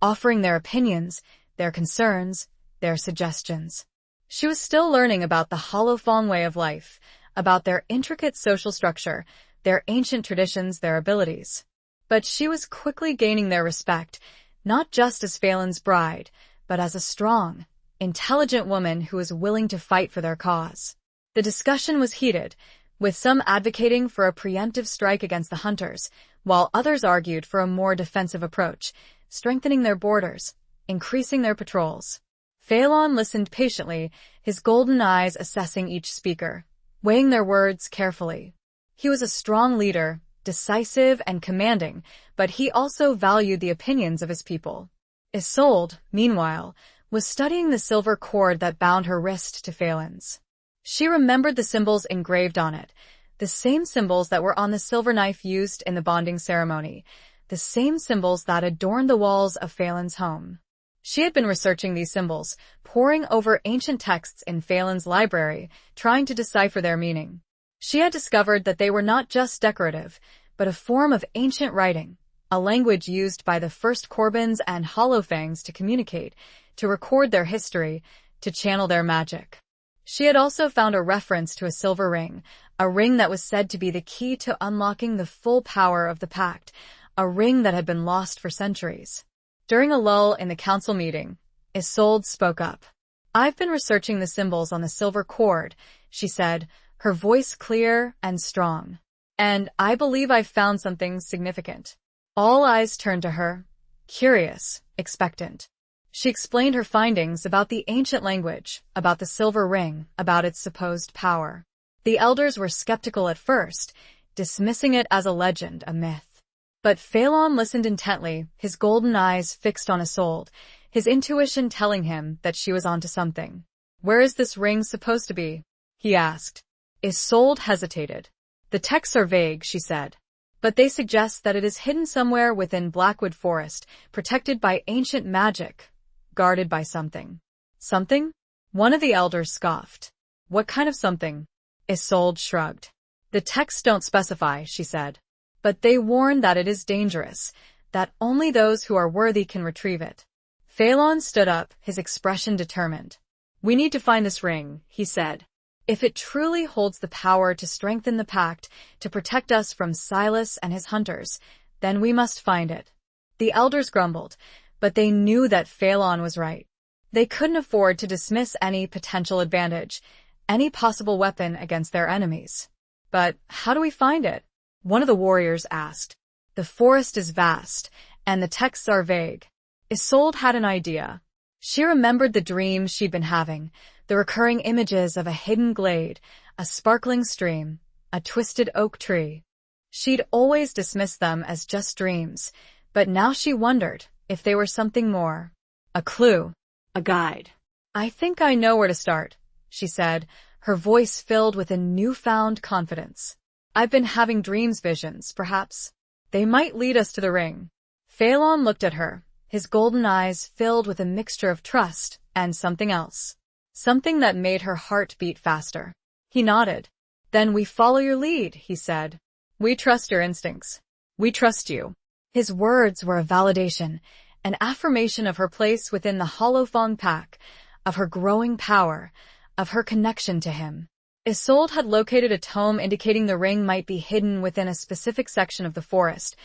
offering their opinions, their concerns, their suggestions. She was still learning about the Hollowfang way of life, about their intricate social structure, their ancient traditions, their abilities. But she was quickly gaining their respect, not just as Phelan's bride, but as a strong, intelligent woman who was willing to fight for their cause. The discussion was heated, with some advocating for a preemptive strike against the hunters, while others argued for a more defensive approach, strengthening their borders, increasing their patrols. Phelan listened patiently, his golden eyes assessing each speaker, weighing their words carefully. He was a strong leader, decisive and commanding, but he also valued the opinions of his people. Isolde, meanwhile, was studying the silver cord that bound her wrist to Phelan's. She remembered the symbols engraved on it, The same symbols that were on the silver knife used in the bonding ceremony, the same symbols that adorned the walls of Phelan's home. She had been researching these symbols, poring over ancient texts in Phelan's library, trying to decipher their meaning. She had discovered that they were not just decorative, but a form of ancient writing, a language used by the first Corbins and Hollowfangs to communicate, to record their history, to channel their magic. She had also found a reference to a silver ring, a ring that was said to be the key to unlocking the full power of the pact, a ring that had been lost for centuries. During a lull in the council meeting, Isolde spoke up. "I've been researching the symbols on the silver cord," she said, her voice clear and strong. "And I believe I've found something significant." All eyes turned to her, curious, expectant. She explained her findings about the ancient language, about the silver ring, about its supposed power. The elders were skeptical at first, dismissing it as a legend, a myth. But Phelan listened intently, his golden eyes fixed on Isolde, his intuition telling him that she was onto something. "Where is this ring supposed to be?" he asked. Isolde hesitated. "The texts are vague," she said. "But they suggest that it is hidden somewhere within Blackwood Forest, protected by ancient magic, guarded by something." "Something?" One of the elders scoffed. "What kind of something?" Isolde shrugged. "The texts don't specify," she said. "But they warn that it is dangerous, that only those who are worthy can retrieve it." Phelan stood up, his expression determined. "We need to find this ring," he said. "If it truly holds the power to strengthen the pact, to protect us from Silas and his hunters, then we must find it." The elders grumbled, but they knew that Phelan was right. They couldn't afford to dismiss any potential advantage, any possible weapon against their enemies. "But how do we find it?" one of the warriors asked. "The forest is vast, and the texts are vague." Isolde had an idea. She remembered the dreams she'd been having, the recurring images of a hidden glade, a sparkling stream, a twisted oak tree. She'd always dismissed them as just dreams, but now she wondered if they were something more. A clue.
A guide.
"I think I know where to start," she said, her voice filled with a newfound confidence. "I've been having visions, perhaps. They might lead us to the ring." Phelan looked at her, his golden eyes filled with a mixture of trust and something else. Something that made her heart beat faster. He nodded. "Then we follow your lead," he said. "We trust your instincts. We trust you." His words were a validation, an affirmation of her place within the Hollowfang pack, of her growing power, of her connection to him. Isolde had located a tome indicating the ring might be hidden within a specific section of the forest,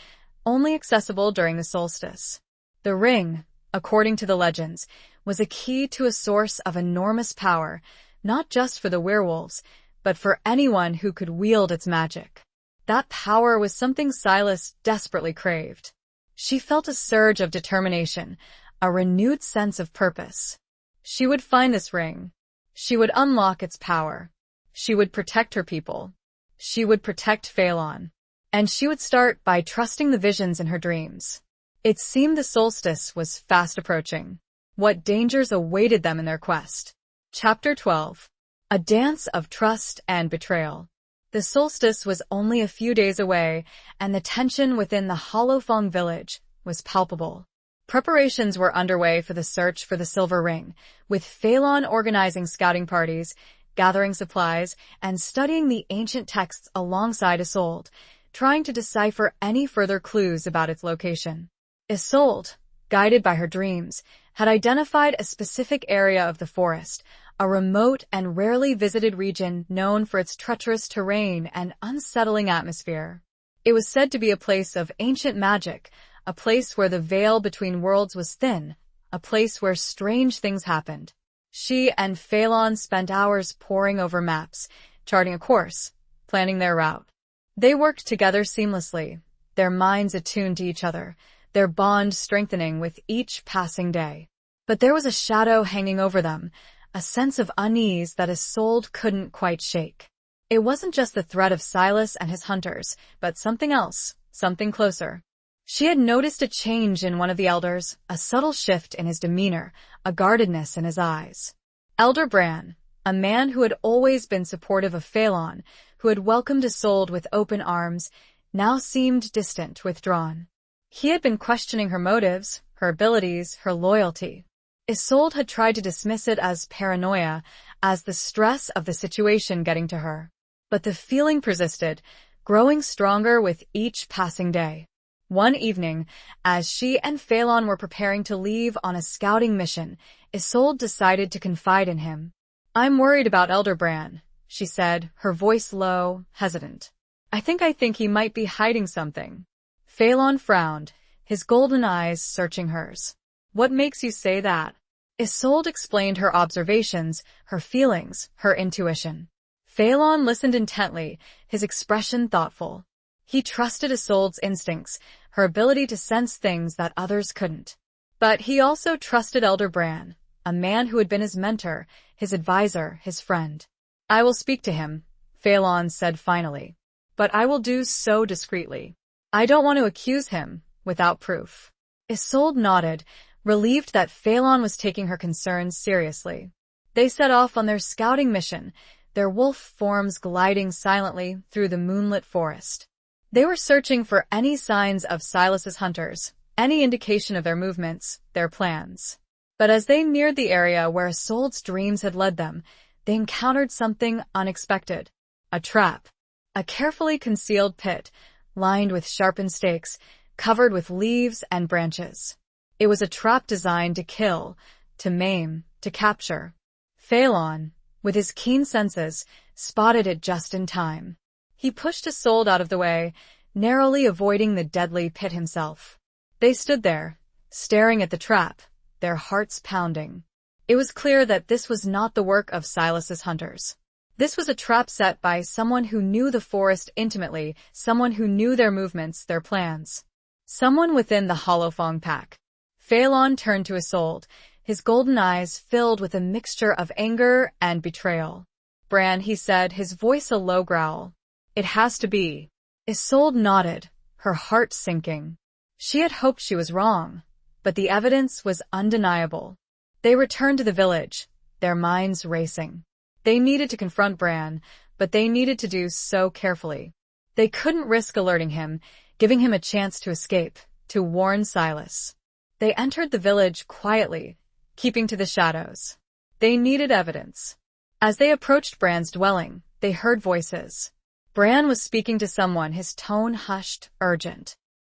only accessible during the solstice. The ring, according to the legends, was a key to a source of enormous power, not just for the werewolves, but for anyone who could wield its magic. That power was something Silas desperately craved. She felt a surge of determination, a renewed sense of purpose. She would find this ring. She would unlock its power. She would protect her people. She would protect Phelan. And she would start by trusting the visions in her dreams. It seemed the solstice was fast approaching. What dangers awaited them in their quest? Chapter 12. A dance of trust and betrayal. The solstice was only a few days away, and the tension within the Hollowfang village was palpable. Preparations were underway for the search for the silver ring, with Phelan organizing scouting parties, gathering supplies, and studying the ancient texts alongside Isolde, trying to decipher any further clues about its location. Isolde, guided by her dreams, had identified a specific area of the forest, a remote and rarely visited region known for its treacherous terrain and unsettling atmosphere. It was said to be a place of ancient magic, a place where the veil between worlds was thin, a place where strange things happened. She and Phelan spent hours poring over maps, charting a course, planning their route. They worked together seamlessly, their minds attuned to each other, their bond strengthening with each passing day. But there was a shadow hanging over them, a sense of unease that Isolde couldn't quite shake. It wasn't just the threat of Silas and his hunters, but something else, something closer. She had noticed a change in one of the elders, a subtle shift in his demeanor, a guardedness in his eyes. Elder Bran, a man who had always been supportive of Phelan, who had welcomed Isolde with open arms, now seemed distant, withdrawn. He had been questioning her motives, her abilities, her loyalty. Isolde had tried to dismiss it as paranoia, as the stress of the situation getting to her. But the feeling persisted, growing stronger with each passing day. One evening, as she and Phelan were preparing to leave on a scouting mission, Isolde decided to confide in him. "I'm worried about Elder Bran," she said, her voice low, hesitant. I think he might be hiding something." Phelan frowned, his golden eyes searching hers. "What makes you say that?" Isolde explained her observations, her feelings, her intuition. Phelan listened intently, his expression thoughtful. He trusted Isolde's instincts, her ability to sense things that others couldn't. But he also trusted Elder Bran, a man who had been his mentor, his advisor, his friend. "I will speak to him," Phelan said finally. "But I will do so discreetly. I don't want to accuse him, without proof." Isolde nodded, relieved that Phelan was taking her concerns seriously. They set off on their scouting mission, their wolf forms gliding silently through the moonlit forest. They were searching for any signs of Silas's hunters, any indication of their movements, their plans. But as they neared the area where Isolde's dreams had led them, they encountered something unexpected. A trap. A carefully concealed pit, lined with sharpened stakes, covered with leaves and branches. It was a trap designed to kill, to maim, to capture. Phelan, with his keen senses, spotted it just in time. He pushed Isolde out of the way, narrowly avoiding the deadly pit himself. They stood there, staring at the trap, their hearts pounding. It was clear that this was not the work of Silas's hunters. This was a trap set by someone who knew the forest intimately, someone who knew their movements, their plans. Someone within the Hollowfang pack. Phelan turned to Isolde, his golden eyes filled with a mixture of anger and betrayal. "Bran," he said, his voice a low growl. "It has to be." Isolde nodded, her heart sinking. She had hoped she was wrong, but the evidence was undeniable. They returned to the village, their minds racing. They needed to confront Bran, but they needed to do so carefully. They couldn't risk alerting him, giving him a chance to escape, to warn Silas. They entered the village quietly, keeping to the shadows. They needed evidence. As they approached Bran's dwelling, they heard voices. Bran was speaking to someone, his tone hushed, urgent.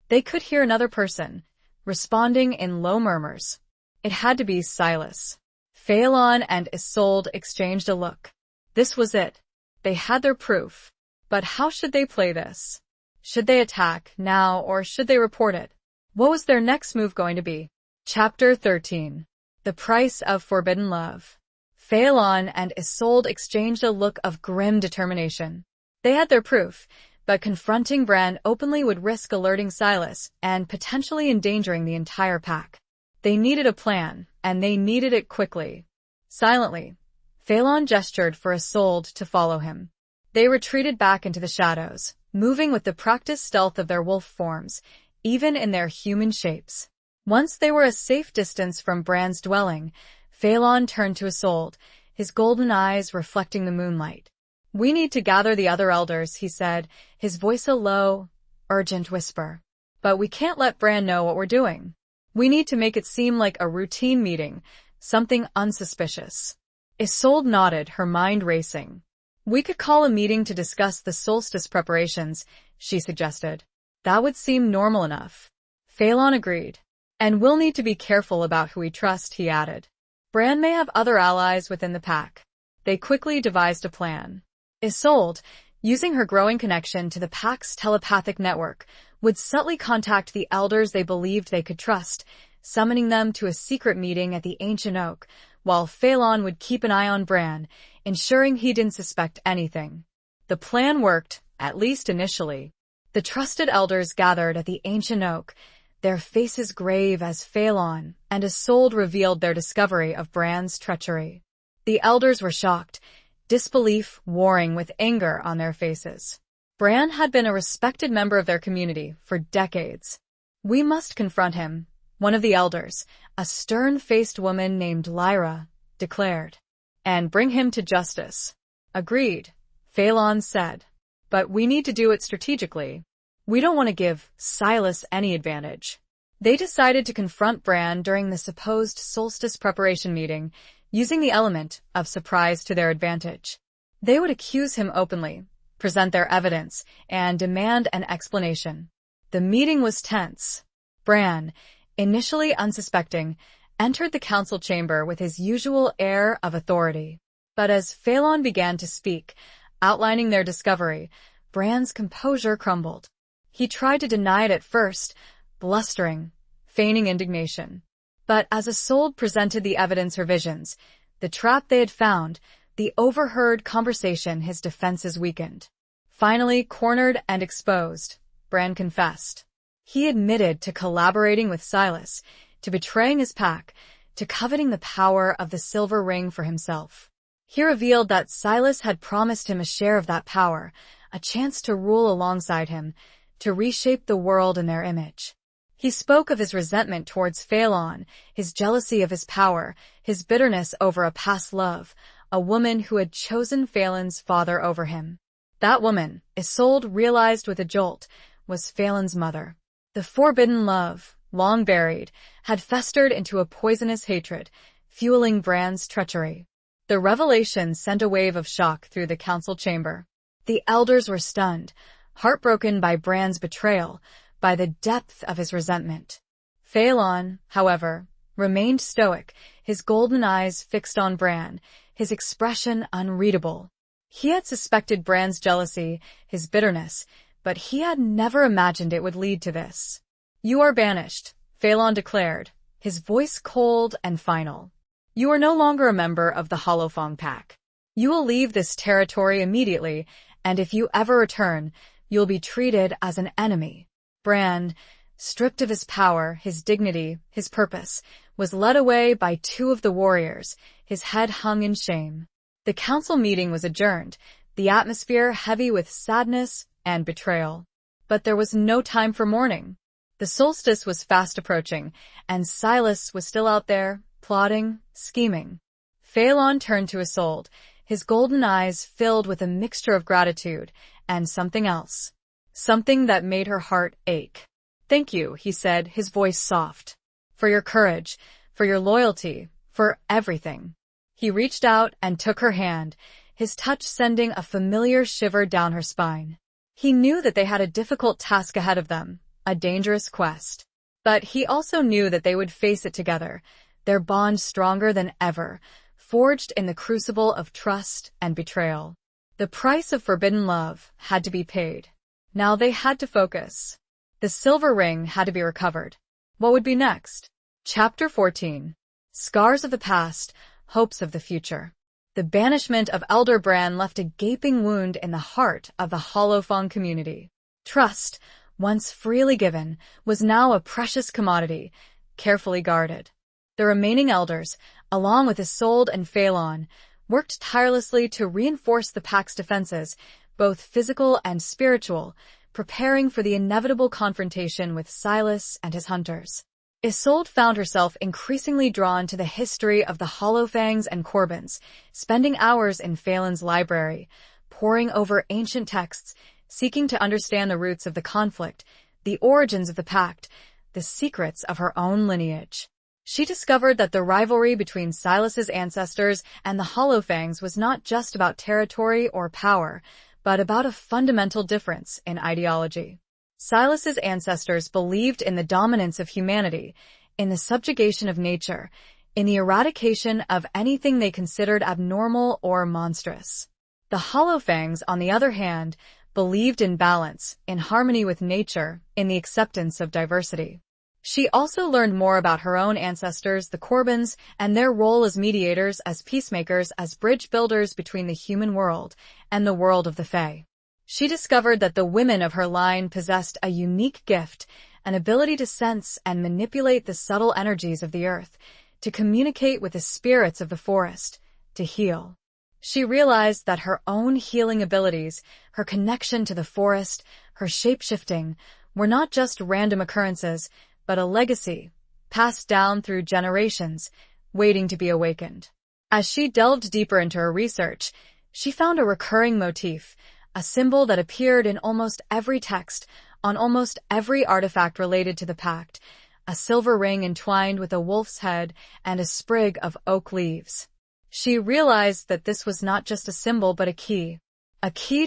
They could hear another person, responding in low murmurs. It had to be Silas. Phelan and Isolde exchanged a look. This was it. They had their proof. But how should they play this? Should they attack now or should they report it? What was their next move going to be? Chapter 13. The Price of Forbidden Love. Phelan and Isolde exchanged a look of grim determination. They had their proof, but confronting Bran openly would risk alerting Silas and potentially endangering the entire pack. They needed a plan, and they needed it quickly. Silently, Phelan gestured for Isolde to follow him. They retreated back into the shadows, moving with the practiced stealth of their wolf forms, even in their human shapes. Once they were a safe distance from Bran's dwelling, Phelan turned to Isolde, his golden eyes reflecting the moonlight. "We need to gather the other elders," he said, his voice a low, urgent whisper. "But we can't let Bran know what we're doing. We need to make it seem like a routine meeting, something unsuspicious." Isolde nodded, her mind racing. "We could call a meeting to discuss the solstice preparations," she suggested. "That would seem normal enough." Phelan agreed. "And we'll need to be careful about who we trust," he added. "Bran may have other allies within the pack." They quickly devised a plan. Isolde, using her growing connection to the pack's telepathic network, would subtly contact the elders they believed they could trust, summoning them to a secret meeting at the Ancient Oak, while Phelan would keep an eye on Bran, ensuring he didn't suspect anything. The plan worked, at least initially. The trusted elders gathered at the Ancient Oak, their faces grave as Phelan and Isolde revealed their discovery of Bran's treachery. The elders were shocked, disbelief warring with anger on their faces. Bran had been a respected member of their community for decades. "We must confront him," one of the elders, a stern-faced woman named Lyra, declared. "And bring him to justice." "Agreed," Phelan said. but we need to do it strategically. We don't want to give Silas any advantage. They decided to confront Bran during the supposed solstice preparation meeting, using the element of surprise to their advantage. They would accuse him openly, present their evidence, and demand an explanation. The meeting was tense. Bran, initially unsuspecting, entered the council chamber with his usual air of authority. But as Phelan began to speak, outlining their discovery, Bran's composure crumbled. He tried to deny it at first, blustering, feigning indignation. But as Isolde presented the evidence her visions, the trap they had found, the overheard conversation, his defenses weakened. Finally, cornered and exposed, Bran confessed. He admitted to collaborating with Silas, to betraying his pack, to coveting the power of the silver ring for himself. He revealed that Silas had promised him a share of that power, a chance to rule alongside him, to reshape the world in their image. He spoke of his resentment towards Phelan, his jealousy of his power, his bitterness over a past love, a woman who had chosen Phelan's father over him. That woman, Isolde realized with a jolt, was Phelan's mother. The forbidden love, long buried, had festered into a poisonous hatred, fueling Bran's treachery. The revelation sent a wave of shock through the council chamber. The elders were stunned, heartbroken by Bran's betrayal, by the depth of his resentment. Phelan, however, remained stoic, his golden eyes fixed on Bran, his expression unreadable. He had suspected Bran's jealousy, his bitterness, but he had never imagined it would lead to this. "You are banished," Phelan declared, his voice cold and final. "You are no longer a member of the Holofong pack. You will leave this territory immediately, and if you ever return, you'll be treated as an enemy." Bran, stripped of his power, his dignity, his purpose, was led away by two of the warriors, his head hung in shame. The council meeting was adjourned, the atmosphere heavy with sadness and betrayal. But there was no time for mourning. The solstice was fast approaching, and Silas was still out there, plotting, scheming. Phelan turned to Isolde, his golden eyes filled with a mixture of gratitude and something else. Something that made her heart ache. "Thank you," he said, his voice soft. "For your courage, for your loyalty, for everything." He reached out and took her hand, his touch sending a familiar shiver down her spine. He knew that they had a difficult task ahead of them, a dangerous quest. But he also knew that they would face it together, their bond stronger than ever, forged in the crucible of trust and betrayal. The price of forbidden love had to be paid. Now they had to focus. The silver ring had to be recovered. What would be next? Chapter 14. Scars of the past, hopes of the future. The banishment of Elder Bran left a gaping wound in the heart of the Holofong community. Trust, once freely given, was now a precious commodity, carefully guarded. The remaining elders, along with Isolde and Phelan, worked tirelessly to reinforce the pack's defenses, both physical and spiritual, preparing for the inevitable confrontation with Silas and his hunters. Isolde found herself increasingly drawn to the history of the Holofangs and Corbins, spending hours in Phelan's library, poring over ancient texts, seeking to understand the roots of the conflict, the origins of the pact, the secrets of her own lineage. She discovered that the rivalry between Silas's ancestors and the Holofangs was not just about territory or power, but about a fundamental difference in ideology. Silas's ancestors believed in the dominance of humanity, in the subjugation of nature, in the eradication of anything they considered abnormal or monstrous. The Holofangs, on the other hand, believed in balance, in harmony with nature, in the acceptance of diversity. She also learned more about her own ancestors, the Corbins, and their role as mediators, as peacemakers, as bridge builders between the human world and the world of the Fae. She discovered that the women of her line possessed a unique gift, an ability to sense and manipulate the subtle energies of the earth, to communicate with the spirits of the forest, to heal. She realized that her own healing abilities, her connection to the forest, her shape-shifting, were not just random occurrences, but a legacy, passed down through generations, waiting to be awakened. As she delved deeper into her research, she found a recurring motif, a symbol that appeared in almost every text, on almost every artifact related to the pact, a silver ring entwined with a wolf's head and a sprig of oak leaves. She realized that this was not just a symbol but a key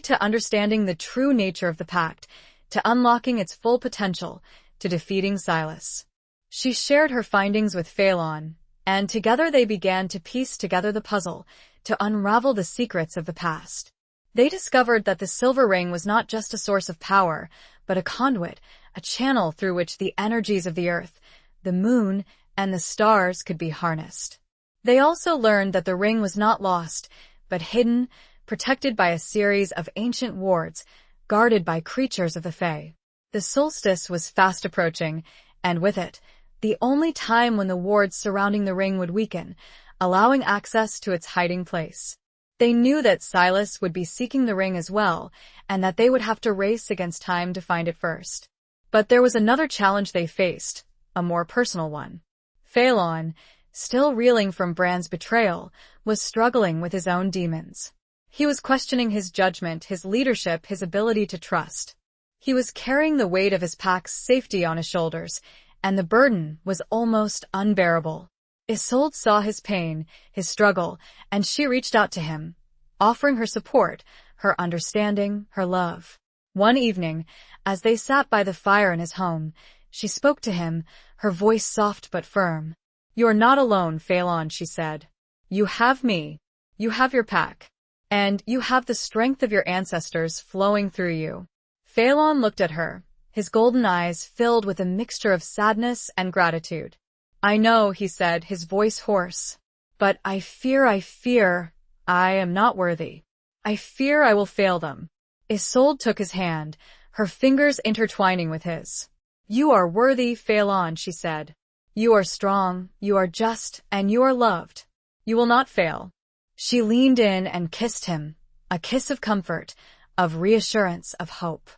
to understanding the true nature of the pact, to unlocking its full potential, to defeating Silas. She shared her findings with Phelan, and together they began to piece together the puzzle, to unravel the secrets of the past. They discovered that the silver ring was not just a source of power, but a conduit, a channel through which the energies of the earth, the moon, and the stars could be harnessed. They also learned that the ring was not lost, but hidden, protected by a series of ancient wards, guarded by creatures of the Fae. The solstice was fast approaching, and with it, the only time when the wards surrounding the ring would weaken, allowing access to its hiding place. They knew that Silas would be seeking the ring as well, and that they would have to race against time to find it first. But there was another challenge they faced, a more personal one. Phelan, still reeling from Bran's betrayal, was struggling with his own demons. He was questioning his judgment, his leadership, his ability to trust. He was carrying the weight of his pack's safety on his shoulders, and the burden was almost unbearable. Isolde saw his pain, his struggle, and she reached out to him, offering her support, her understanding, her love. One evening, as they sat by the fire in his home, she spoke to him, her voice soft but firm. "You're not alone, Phelan," she said. "You have me. You have your pack. And you have the strength of your ancestors flowing through you." Phelan looked at her, his golden eyes filled with a mixture of sadness and gratitude. "I know," he said, his voice hoarse. "But I fear I am not worthy. I fear I will fail them." Isolde took his hand, her fingers intertwining with his. "You are worthy, Phelan," she said. "You are strong, you are just, and you are loved. You will not fail." She leaned in and kissed him, a kiss of comfort, of reassurance, of hope.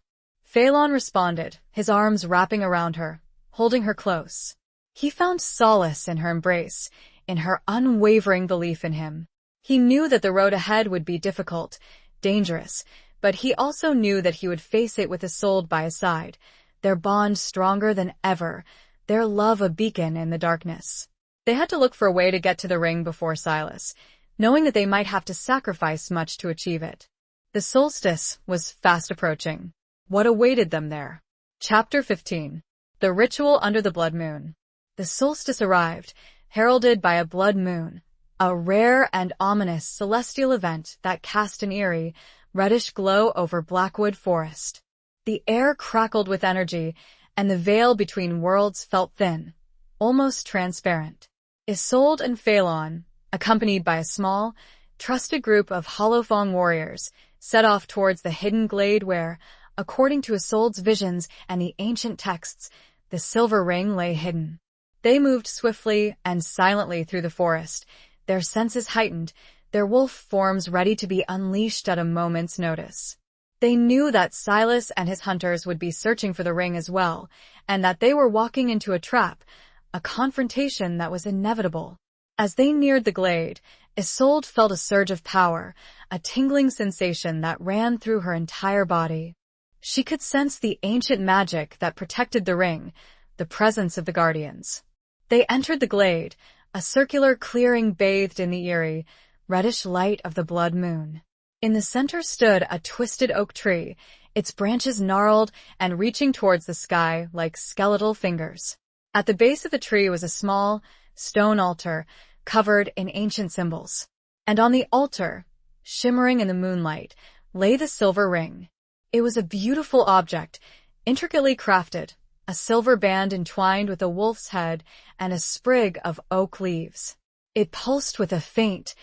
Phelan responded, his arms wrapping around her, holding her close. He found solace in her embrace, in her unwavering belief in him. He knew that the road ahead would be difficult, dangerous, but he also knew that he would face it with Isolde by his side, their bond stronger than ever, their love a beacon in the darkness. They had to look for a way to get to the ring before Silas, knowing that they might have to sacrifice much to achieve it. The solstice was fast approaching. What awaited them there? Chapter 15. The Ritual Under the Blood Moon. The solstice arrived, heralded by a blood moon, a rare and ominous celestial event that cast an eerie, reddish glow over Blackwood Forest. The air crackled with energy, and the veil between worlds felt thin, almost transparent. Isolde and Phelan, accompanied by a small, trusted group of Holophong warriors, set off towards the hidden glade where, according to Isolde's visions and the ancient texts, the silver ring lay hidden. They moved swiftly and silently through the forest, their senses heightened, their wolf forms ready to be unleashed at a moment's notice. They knew that Silas and his hunters would be searching for the ring as well, and that they were walking into a trap, a confrontation that was inevitable. As they neared the glade, Isolde felt a surge of power, a tingling sensation that ran through her entire body. She could sense the ancient magic that protected the ring, the presence of the guardians. They entered the glade, a circular clearing bathed in the eerie, reddish light of the blood moon. In the center stood a twisted oak tree, its branches gnarled and reaching towards the sky like skeletal fingers. At the base of the tree was a small, stone altar, covered in ancient symbols. And on the altar, shimmering in the moonlight, lay the silver ring. It was a beautiful object, intricately crafted, a silver band entwined with a wolf's head and a sprig of oak leaves. It pulsed with a faint,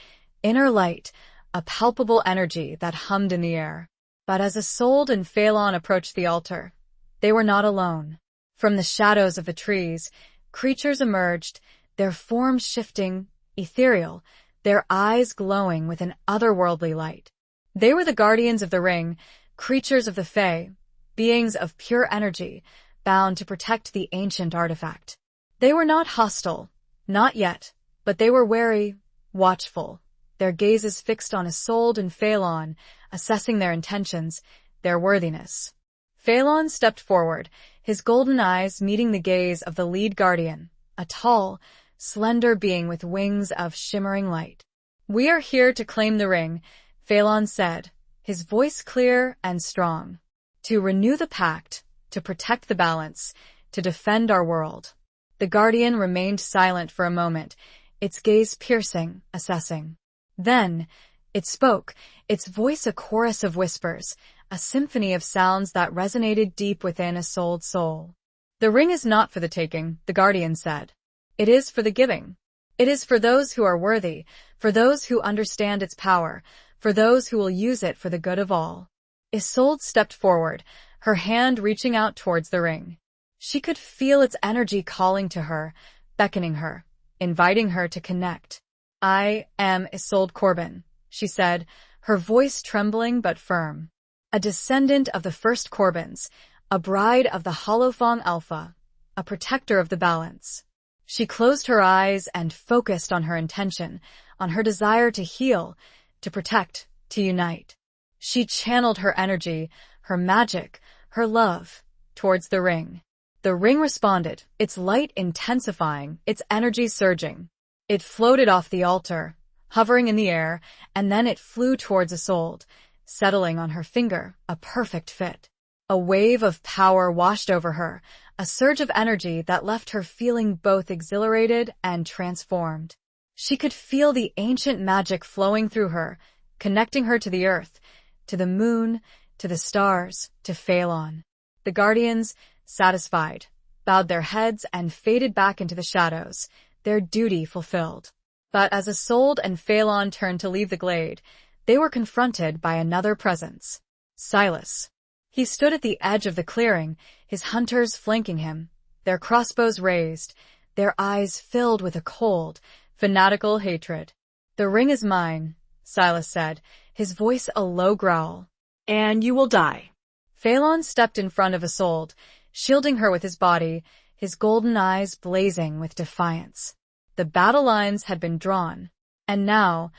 inner light, a palpable energy that hummed in the air. But as Isolde and Phelan approached the altar, they were not alone. From the shadows of the trees, creatures emerged, their forms shifting, ethereal, their eyes glowing with an otherworldly light. They were the guardians of the ring, creatures of the Fae, beings of pure energy, bound to protect the ancient artifact. They were not hostile, not yet, but they were wary, watchful. their gazes fixed on Isolde and Phelan, assessing their intentions, their worthiness. Phelan stepped forward, his golden eyes meeting the gaze of the lead guardian, a tall, slender being with wings of shimmering light. "We are here to claim the ring," Phelan said, his voice clear and strong. "To renew the pact, to protect the balance, to defend our world." The guardian remained silent for a moment, its gaze piercing, assessing. Then, it spoke, its voice a chorus of whispers, a symphony of sounds that resonated deep within Isolde's soul. "The ring is not for the taking," the guardian said. "It is for the giving. It is for those who are worthy, for those who understand its power, for those who will use it for the good of all." Isolde stepped forward, her hand reaching out towards the ring. She could feel its energy calling to her, beckoning her, inviting her to connect. "I am Isolde Corbin," she said, her voice trembling but firm. "A descendant of the first Corbins, a bride of the Holofong Alpha, a protector of the balance." She closed her eyes and focused on her intention, on her desire to heal, to protect, to unite. She channeled her energy, her magic, her love, towards the ring. The ring responded, its light intensifying, its energy surging. It floated off the altar, hovering in the air, and then it flew towards Isolde, settling on her finger, a perfect fit. A wave of power washed over her, a surge of energy that left her feeling both exhilarated and transformed. She could feel the ancient magic flowing through her, connecting her to the earth, to the moon, to the stars, to Phelan. The guardians, satisfied, bowed their heads and faded back into the shadows, their duty fulfilled. But as Isolde and Phelan turned to leave the glade, they were confronted by another presence. Silas. He stood at the edge of the clearing, his hunters flanking him, their crossbows raised, their eyes filled with a cold, fanatical hatred. "The ring is mine," Silas said, his voice a low growl.
"And you will die."
Phelan stepped in front of Isolde, shielding her with his body, his golden eyes blazing with defiance. The battle lines had been drawn, and now,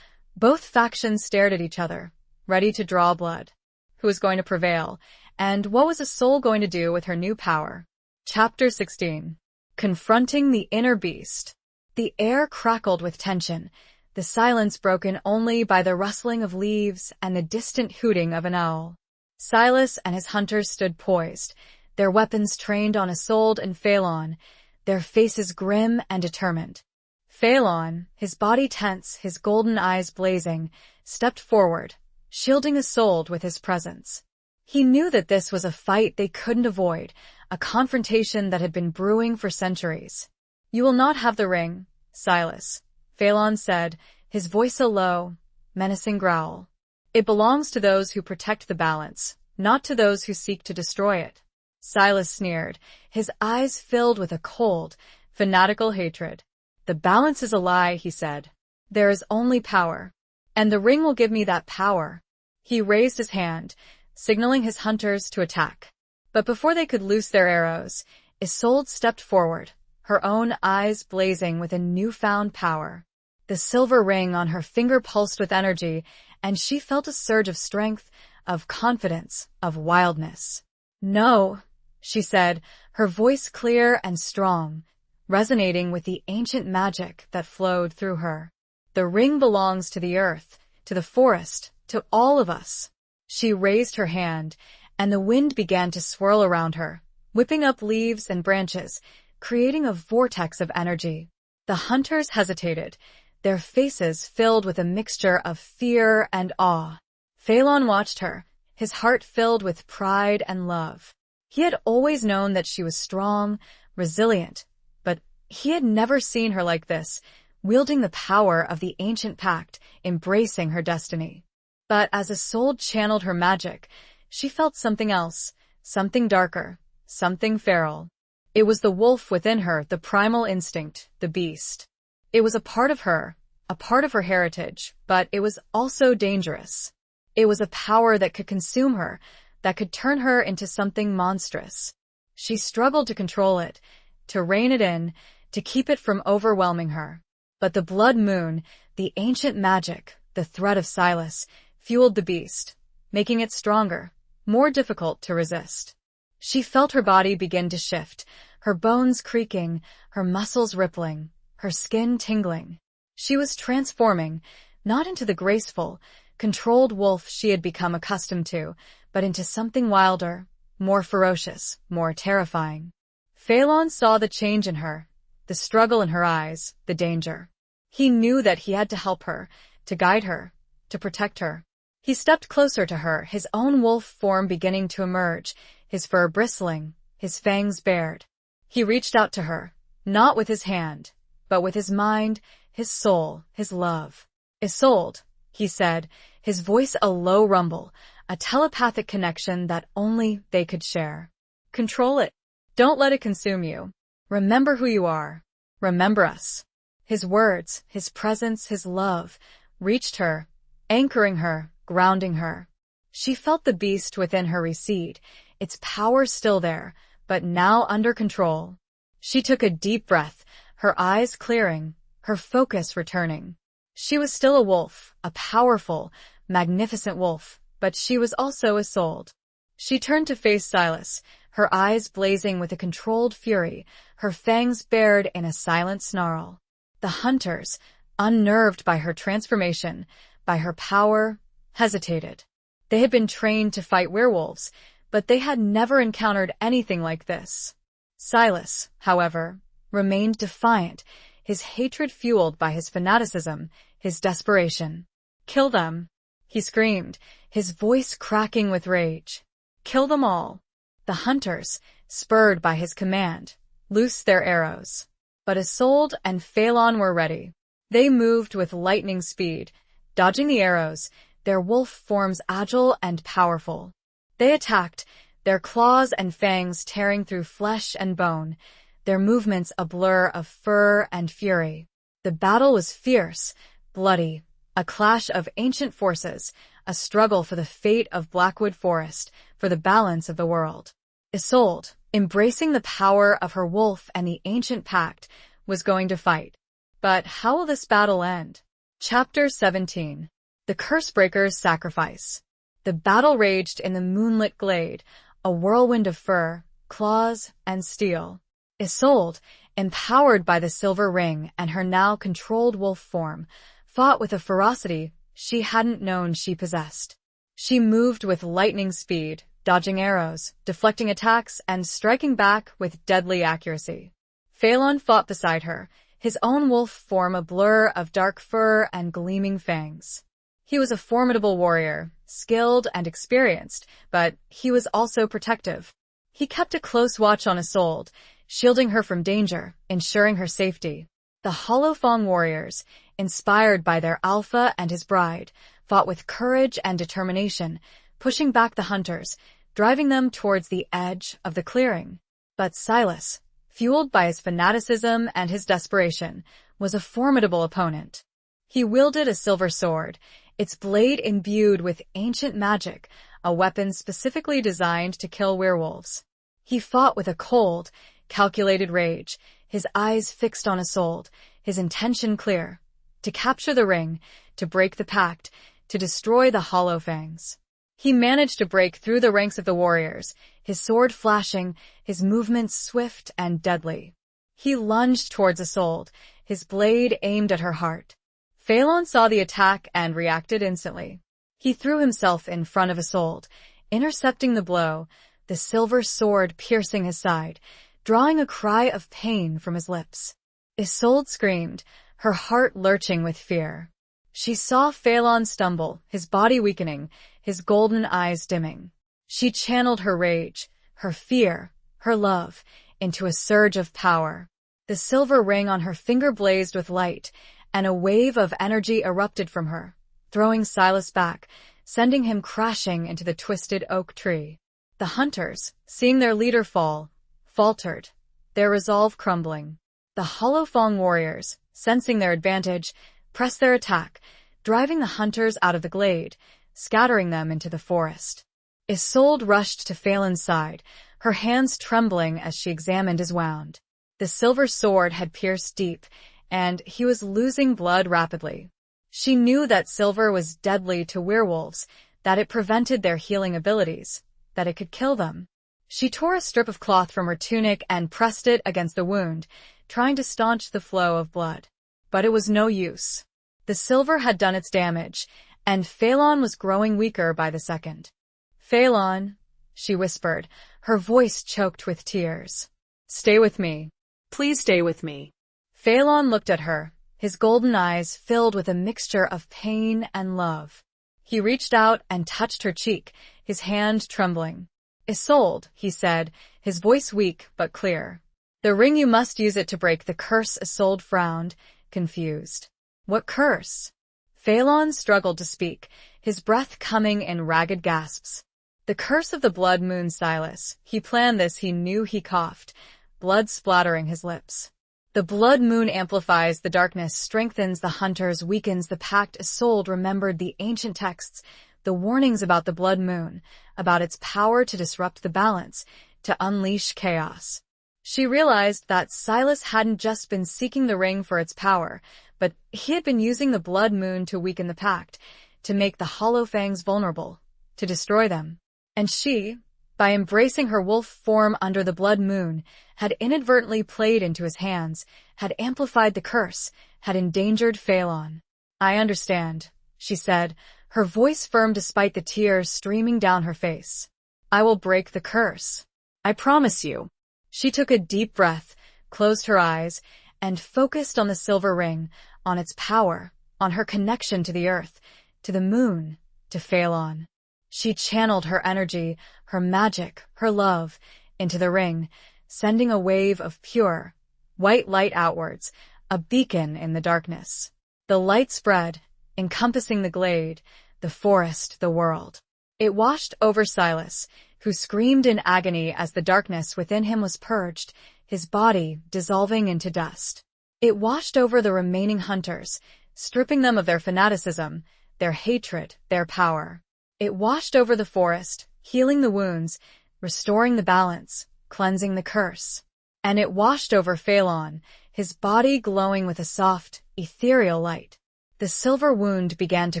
both factions stared at each other, ready to draw blood. Who was going to prevail, and what was Isolde going to do with her new power? Chapter 16. Confronting the Inner Beast. The air crackled with tension, the silence broken only by the rustling of leaves and the distant hooting of an owl. Silas and his hunters stood poised, their weapons trained on Isolde and Phelan, their faces grim and determined. Phelan, his body tense, his golden eyes blazing, stepped forward, shielding Isolde with his presence. He knew that this was a fight they couldn't avoid, a confrontation that had been brewing for centuries. "You will not have the ring, Silas," Phelan said, his voice a low, menacing growl. "It belongs to those who protect the balance, not to those who seek to destroy it." Silas sneered, his eyes filled with a cold, fanatical hatred. "The balance is a lie," he said. "There is only power. And the ring will give me that power." He raised his hand, signaling his hunters to attack. But before they could loose their arrows, Isolde stepped forward, her own eyes blazing with a newfound power. The silver ring on her finger pulsed with energy, and she felt a surge of strength, of confidence, of wildness. "No," she said, her voice clear and strong, resonating with the ancient magic that flowed through her. "The ring belongs to the earth, to the forest, to all of us." She raised her hand, and the wind began to swirl around her, whipping up leaves and branches, creating a vortex of energy. The hunters hesitated, their faces filled with a mixture of fear and awe. Phelan watched her, his heart filled with pride and love. He had always known that she was strong, resilient, but he had never seen her like this, wielding the power of the ancient pact, embracing her destiny. But as Isolde channeled her magic, she felt something else, something darker, something feral. It was the wolf within her, the primal instinct, the beast. It was a part of her heritage, but it was also dangerous. It was a power that could consume her, that could turn her into something monstrous. She struggled to control it, to rein it in, to keep it from overwhelming her. But the Bloodmoon, the ancient magic, The threat of Silas fueled the beast, making it stronger, more difficult to resist. She felt her body begin to shift, her bones creaking, her muscles rippling, her skin tingling. She was transforming, not into the graceful, controlled wolf she had become accustomed to, but into something wilder, more ferocious, more terrifying. Phelan saw the change in her, the struggle in her eyes, the danger. He knew that he had to help her, to guide her, to protect her. He stepped closer to her, his own wolf form beginning to emerge, his fur bristling, his fangs bared. He reached out to her, not with his hand, but with his mind, his soul, his love. "Isolde," he said, his voice a low rumble, a telepathic connection that only they could share. "Control it. Don't let it consume you. Remember who you are. Remember us." His words, his presence, his love reached her, anchoring her, grounding her. She felt the beast within her recede, its power still there, but now under control. She took a deep breath, her eyes clearing, her focus returning. She was still a wolf, a powerful, magnificent wolf, but she was also Isolde. She turned to face Silas, her eyes blazing with a controlled fury, her fangs bared in a silent snarl. The hunters, unnerved by her transformation, by her power, hesitated. They had been trained to fight werewolves, but they had never encountered anything like this. Silas, however, remained defiant, his hatred fueled by his fanaticism, his desperation. "Kill them," he screamed, his voice cracking with rage. "Kill them all." The hunters, spurred by his command, loosed their arrows. But Isolde and Phelan were ready. They moved with lightning speed, dodging the arrows, their wolf forms agile and powerful. They attacked, their claws and fangs tearing through flesh and bone, their movements a blur of fur and fury. The battle was fierce, bloody, a clash of ancient forces, a struggle for the fate of Blackwood Forest, for the balance of the world. Isolde, embracing the power of her wolf and the ancient pact, was going to fight. But how will this battle end? Chapter 17. The Cursebreaker's Sacrifice. The battle raged in the moonlit glade, a whirlwind of fur, claws, and steel. Isolde, empowered by the silver ring and her now controlled wolf form, fought with a ferocity she hadn't known she possessed. She moved with lightning speed, dodging arrows, deflecting attacks, and striking back with deadly accuracy. Phelan fought beside her, his own wolf form a blur of dark fur and gleaming fangs. He was a formidable warrior, skilled and experienced, but he was also protective. He kept a close watch on Isolde, shielding her from danger, ensuring her safety. The Hollowfang warriors, inspired by their alpha and his bride, fought with courage and determination, pushing back the hunters, driving them towards the edge of the clearing. But Silas, fueled by his fanaticism and his desperation, was a formidable opponent. He wielded a silver sword, its blade imbued with ancient magic, a weapon specifically designed to kill werewolves. He fought with a cold, calculated rage, his eyes fixed on Isolde, his intention clear: to capture the ring, to break the pact, to destroy the Hollowfangs. He managed to break through the ranks of the warriors, his sword flashing, his movements swift and deadly. He lunged towards Isolde, his blade aimed at her heart. Phelan saw the attack and reacted instantly. He threw himself in front of Isolde, intercepting the blow, the silver sword piercing his side, drawing a cry of pain from his lips. Isolde screamed, her heart lurching with fear. She saw Phelan stumble, his body weakening, his golden eyes dimming. She channeled her rage, her fear, her love, into a surge of power. The silver ring on her finger blazed with light, and a wave of energy erupted from her, throwing Silas back, sending him crashing into the twisted oak tree. The hunters, seeing their leader fall, faltered, their resolve crumbling. The Hollowfang warriors, sensing their advantage, pressed their attack, driving the hunters out of the glade, scattering them into the forest. Isolde rushed to Phelan's side, her hands trembling as she examined his wound. The silver sword had pierced deep, and he was losing blood rapidly. She knew that silver was deadly to werewolves, that it prevented their healing abilities, that it could kill them. She tore a strip of cloth from her tunic and pressed it against the wound, trying to staunch the flow of blood. But it was no use. The silver had done its damage, and Phelan was growing weaker by the second. "Phelan," she whispered, her voice choked with tears. "Stay with me."
Please stay with me.
Phelan looked at her, his golden eyes filled with a mixture of pain and love. He reached out and touched her cheek, his hand trembling. "Isolde," he said, his voice weak but clear. "The ring, you must use it to break the curse." Isolde frowned, confused. "What curse?" Phelan struggled to speak, his breath coming in ragged gasps. "The curse of the Bloodmoon, Silas. He planned this." He knew. He coughed, blood splattering his lips. "The Bloodmoon amplifies the darkness, strengthens the hunters, weakens the pact." Isolde remembered the ancient texts, the warnings about the Bloodmoon, about its power to disrupt the balance, to unleash chaos. She realized that Silas hadn't just been seeking the ring for its power, but he had been using the Bloodmoon to weaken the pact, to make the Hollow Fangs vulnerable, to destroy them. And she, by embracing her wolf form under the Bloodmoon, had inadvertently played into his hands, had amplified the curse, had endangered Phelan. "I understand," she said, her voice firm despite the tears streaming down her face. "I will break the curse. I promise you." She took a deep breath, closed her eyes, and focused on the silver ring, on its power, on her connection to the earth, to the moon, to Phelan. She channeled her energy, her magic, her love, into the ring, sending a wave of pure, white light outwards, a beacon in the darkness. The light spread, encompassing the glade, the forest, the world. It washed over Silas, who screamed in agony as the darkness within him was purged, his body dissolving into dust. It washed over the remaining hunters, stripping them of their fanaticism, their hatred, their power. It washed over the forest, healing the wounds, restoring the balance, cleansing the curse. And it washed over Phelan, his body glowing with a soft, ethereal light. The silver wound began to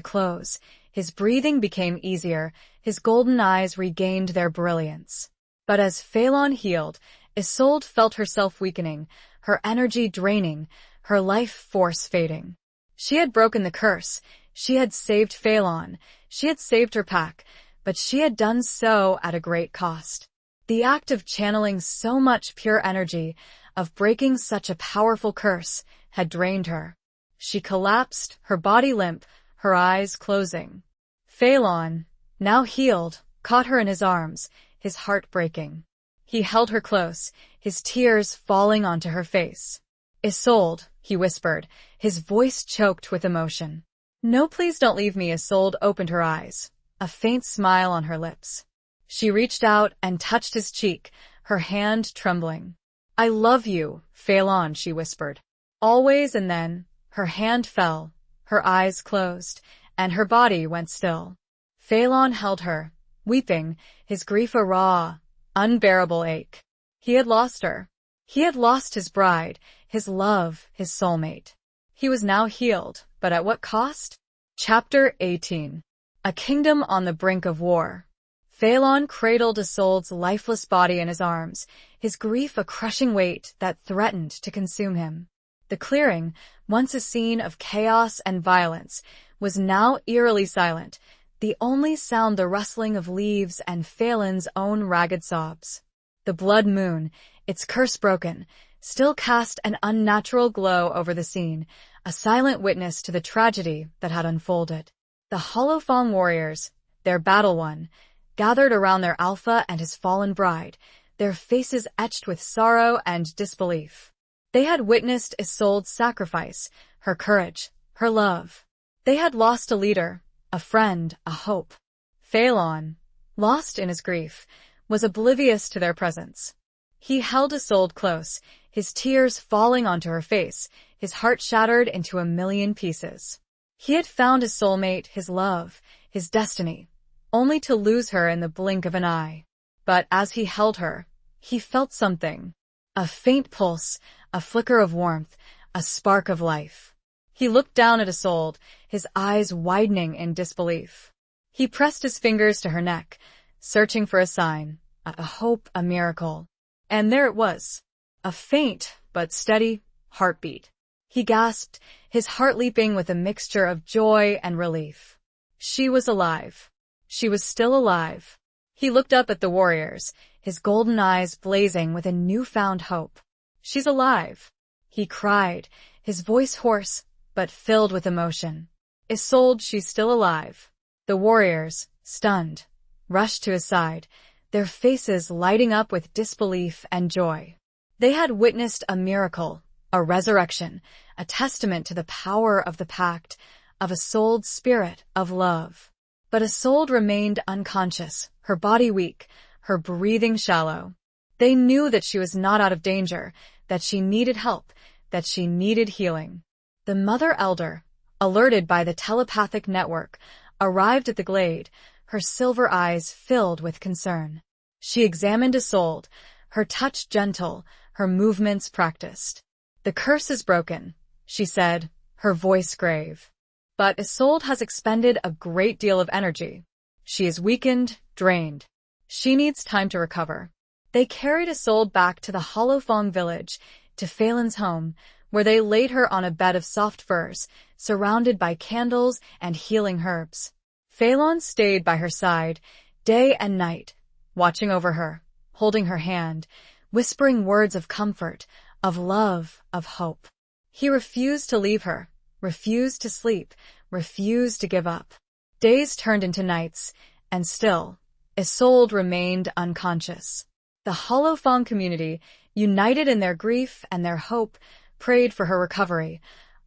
close, his breathing became easier, his golden eyes regained their brilliance. But as Phelan healed, Isolde felt herself weakening, her energy draining, her life force fading. She had broken the curse, she had saved Phelan, she had saved her pack, but she had done so at a great cost. The act of channeling so much pure energy, of breaking such a powerful curse, had drained her. She collapsed, her body limp, her eyes closing. Phelan, now healed, caught her in his arms, his heart breaking. He held her close, his tears falling onto her face. "Isolde," he whispered, his voice choked with emotion. "No, please don't leave me." Isolde opened her eyes, a faint smile on her lips. She reached out and touched his cheek, her hand trembling. "I love you, Phelan," she whispered. "Always." And then, her hand fell, her eyes closed, and her body went still. Phelan held her, weeping, his grief a raw, unbearable ache. He had lost her. He had lost his bride, his love, his soulmate. He was now healed, but at what cost? Chapter 18. A kingdom on the brink of war. Phelan cradled Isolde's lifeless body in his arms, his grief a crushing weight that threatened to consume him. The clearing, once a scene of chaos and violence, was now eerily silent, the only sound the rustling of leaves and Phelan's own ragged sobs. The Bloodmoon, its curse broken, still cast an unnatural glow over the scene, a silent witness to the tragedy that had unfolded. The Hollow Fang warriors, their battle won, gathered around their alpha and his fallen bride, their faces etched with sorrow and disbelief. They had witnessed Isolde's sacrifice, her courage, her love. They had lost a leader, a friend, a hope. Phelan, lost in his grief, was oblivious to their presence. He held Isolde close, his tears falling onto her face, his heart shattered into a million pieces. He had found his soulmate, his love, his destiny, only to lose her in the blink of an eye. But as he held her, he felt something. A faint pulse, a flicker of warmth, a spark of life. He looked down at Isolde, his eyes widening in disbelief. He pressed his fingers to her neck, searching for a sign, a hope, a miracle. And there it was, a faint but steady heartbeat. He gasped, his heart leaping with a mixture of joy and relief. She was alive. She was still alive. He looked up at the warriors, his golden eyes blazing with a newfound hope. She's alive, he cried, his voice hoarse, but filled with emotion. Isolde, she's still alive. The warriors, stunned, rushed to his side, their faces lighting up with disbelief and joy. They had witnessed a miracle, a resurrection, a testament to the power of the pact, of Isolde's spirit of love. But Isolde remained unconscious, her body weak, her breathing shallow. They knew that she was not out of danger, that she needed help, that she needed healing. The Mother Elder, alerted by the telepathic network, arrived at the glade, her silver eyes filled with concern. She examined Isolde, her touch gentle, her movements practiced. "The curse is broken," she said, her voice grave. "But Isolde has expended a great deal of energy. She is weakened, drained. She needs time to recover." They carried Isolde back to the Holofong village, to Phelan's home, where they laid her on a bed of soft furs, surrounded by candles and healing herbs. Phelan stayed by her side, day and night, watching over her, holding her hand, whispering words of comfort, of love, of hope. He refused to leave her, refused to sleep, refused to give up. Days turned into nights, and still, Isolde remained unconscious. The Holofong community, united in their grief and their hope, prayed for her recovery,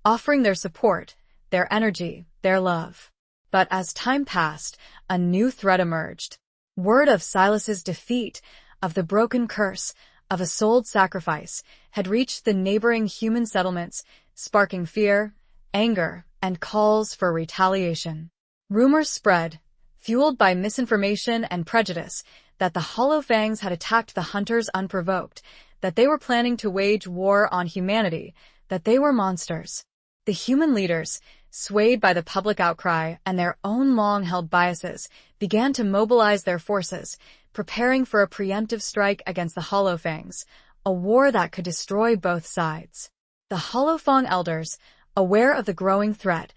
offering their support, their energy, their love. But as time passed, a new threat emerged. Word of Silas's defeat, of the broken curse, of Isolde's sacrifice, had reached the neighboring human settlements, sparking fear, anger, and calls for retaliation. Rumors spread, fueled by misinformation and prejudice, that the Holofangs had attacked the hunters unprovoked, that they were planning to wage war on humanity, that they were monsters. The human leaders, swayed by the public outcry and their own long-held biases, began to mobilize their forces, preparing for a preemptive strike against the Holofangs, a war that could destroy both sides. The Holofong elders, aware of the growing threat,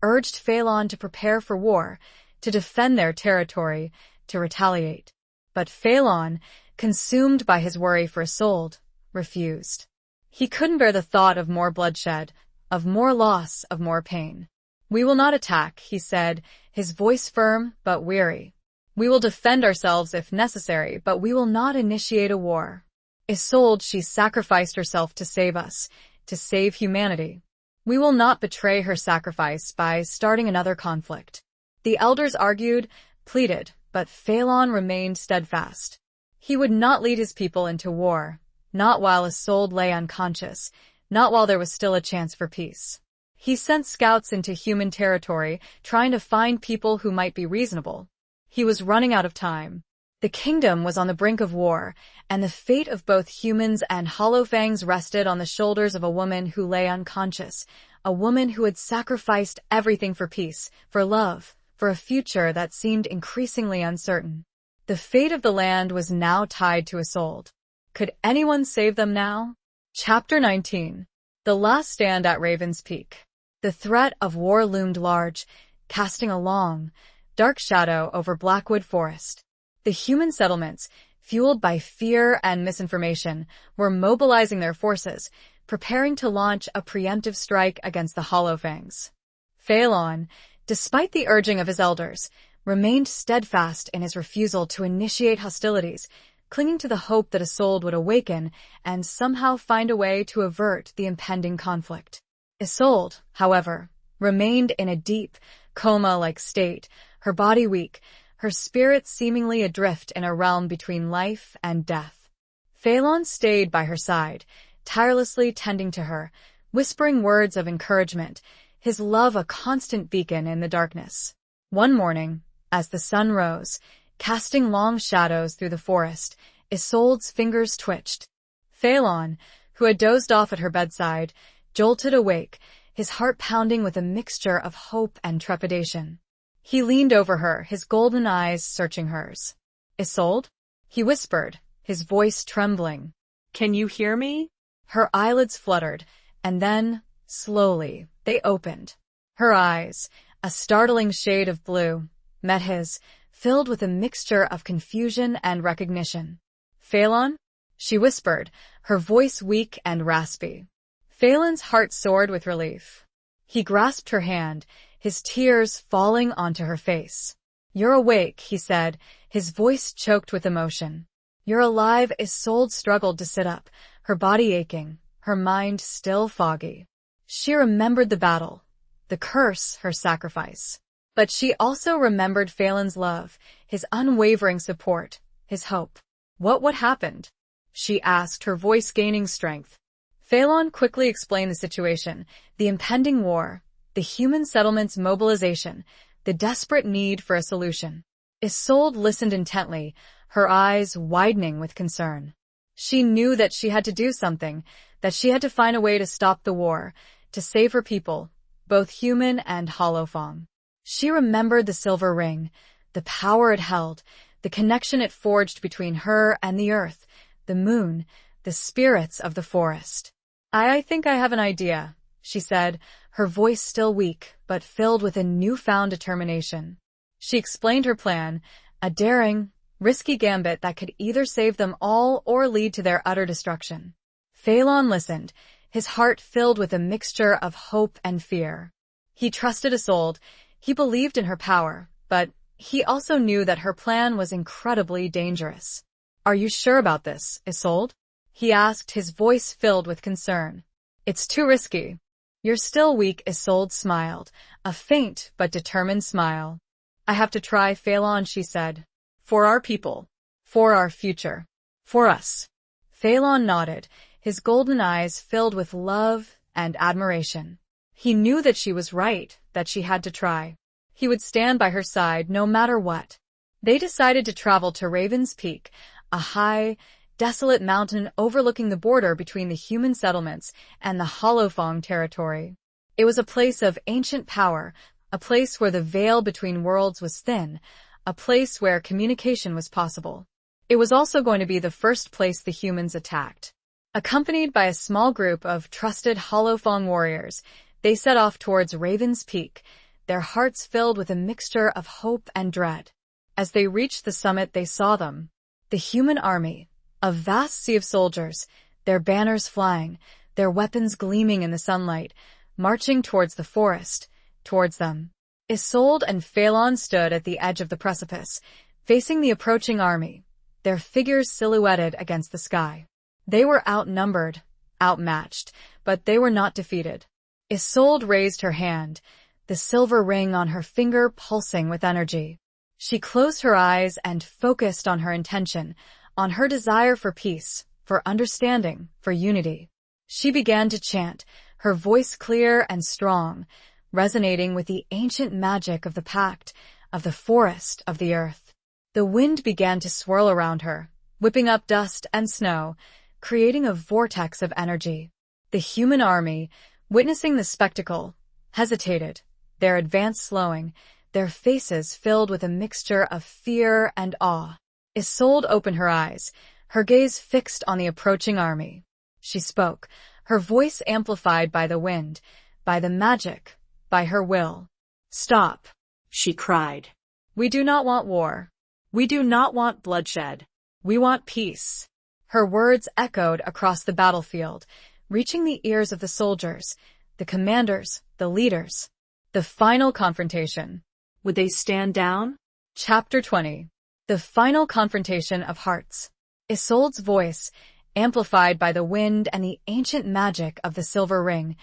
urged Phelan to prepare for war, to defend their territory, to retaliate. But Phelan, consumed by his worry for Isolde, refused. He couldn't bear the thought of more bloodshed, of more loss, of more pain. "We will not attack," he said, his voice firm but weary. "We will defend ourselves if necessary, but we will not initiate a war. Isolde, she sacrificed herself to save us, to save humanity. We will not betray her sacrifice by starting another conflict." The elders argued, pleaded, but Phelan remained steadfast. He would not lead his people into war, not while Isolde lay unconscious, not while there was still a chance for peace. He sent scouts into human territory, trying to find people who might be reasonable. He was running out of time. The kingdom was on the brink of war, and the fate of both humans and Holofangs rested on the shoulders of a woman who lay unconscious, a woman who had sacrificed everything for peace, for love, for a future that seemed increasingly uncertain. The fate of the land was now tied to Isolde. Could anyone save them now? Chapter 19. The Last Stand at Raven's Peak. The threat of war loomed large, casting a long, dark shadow over Blackwood Forest. The human settlements, fueled by fear and misinformation, were mobilizing their forces, preparing to launch a preemptive strike against the Holofangs. Phelan, despite the urging of his elders, remained steadfast in his refusal to initiate hostilities, clinging to the hope that Isolde would awaken and somehow find a way to avert the impending conflict. Isolde, however, remained in a deep, coma-like state, her body weak, her spirit seemingly adrift in a realm between life and death. Phelan stayed by her side, tirelessly tending to her, whispering words of encouragement, his love a constant beacon in the darkness. One morning, as the sun rose, casting long shadows through the forest, Isolde's fingers twitched. Phelan, who had dozed off at her bedside, jolted awake, his heart pounding with a mixture of hope and trepidation. He leaned over her, his golden eyes searching hers. "Isolde?" he whispered, his voice trembling.
Can you hear me?
Her eyelids fluttered, and then, slowly, they opened. Her eyes, a startling shade of blue, met his, filled with a mixture of confusion and recognition. "Phelan?" she whispered, her voice weak and raspy. Phelan's heart soared with relief. He grasped her hand, his tears falling onto her face. "You're awake," he said, his voice choked with emotion. "You're alive." Isolde struggled to sit up, her body aching, her mind still foggy. She remembered the battle, the curse, her sacrifice. But she also remembered Phelan's love, his unwavering support, his hope. What happened?" she asked, her voice gaining strength. Phelan quickly explained the situation, the impending war, the human settlement's mobilization, the desperate need for a solution. Isolde listened intently, her eyes widening with concern. She knew that she had to do something, that she had to find a way to stop the war, to save her people, both human and Holofong. She remembered the silver ring, the power it held, the connection it forged between her and the earth, the moon, the spirits of the forest. I think I have an idea," she said, her voice still weak, but filled with a newfound determination. She explained her plan, a daring, risky gambit that could either save them all or lead to their utter destruction. Phelan listened, his heart filled with a mixture of hope and fear. He trusted Isolde, he believed in her power, but he also knew that her plan was incredibly dangerous. "Are you sure about this, Isolde?" he asked, his voice filled with concern. "It's too risky." "You're still weak." Isolde smiled, a faint but determined smile. "I have to try, Phelan," she said. "For our people. For our future. For us." Phelan nodded, his golden eyes filled with love and admiration. He knew that she was right, that she had to try. He would stand by her side no matter what. They decided to travel to Raven's Peak, a high, desolate mountain overlooking the border between the human settlements and the Holofong territory. It was a place of ancient power, a place where the veil between worlds was thin, a place where communication was possible. It was also going to be the first place the humans attacked. Accompanied by a small group of trusted Holofong warriors, they set off towards Raven's Peak, their hearts filled with a mixture of hope and dread. As they reached the summit, they saw them, the human army, a vast sea of soldiers, their banners flying, their weapons gleaming in the sunlight, marching towards the forest, towards them. Isolde and Phelan stood at the edge of the precipice, facing the approaching army, their figures silhouetted against the sky. They were outnumbered, outmatched, but they were not defeated. Isolde raised her hand, the silver ring on her finger pulsing with energy. She closed her eyes and focused on her intention, on her desire for peace, for understanding, for unity. She began to chant, her voice clear and strong, resonating with the ancient magic of the pact, of the forest, of the earth. The wind began to swirl around her, whipping up dust and snow, creating a vortex of energy. The human army, witnessing the spectacle, hesitated, their advance slowing, their faces filled with a mixture of fear and awe. Isolde opened her eyes, her gaze fixed on the approaching army. She spoke, her voice amplified by the wind, by the magic, by her will. "Stop,"
she cried.
"We do not want war.
We do not want bloodshed.
We want peace." Her words echoed across the battlefield, reaching the ears of the soldiers, the commanders, the leaders. The final confrontation.
Would they stand down?
Chapter 20. The final confrontation of hearts. Isolde's voice, amplified by the wind and the ancient magic of the silver ring,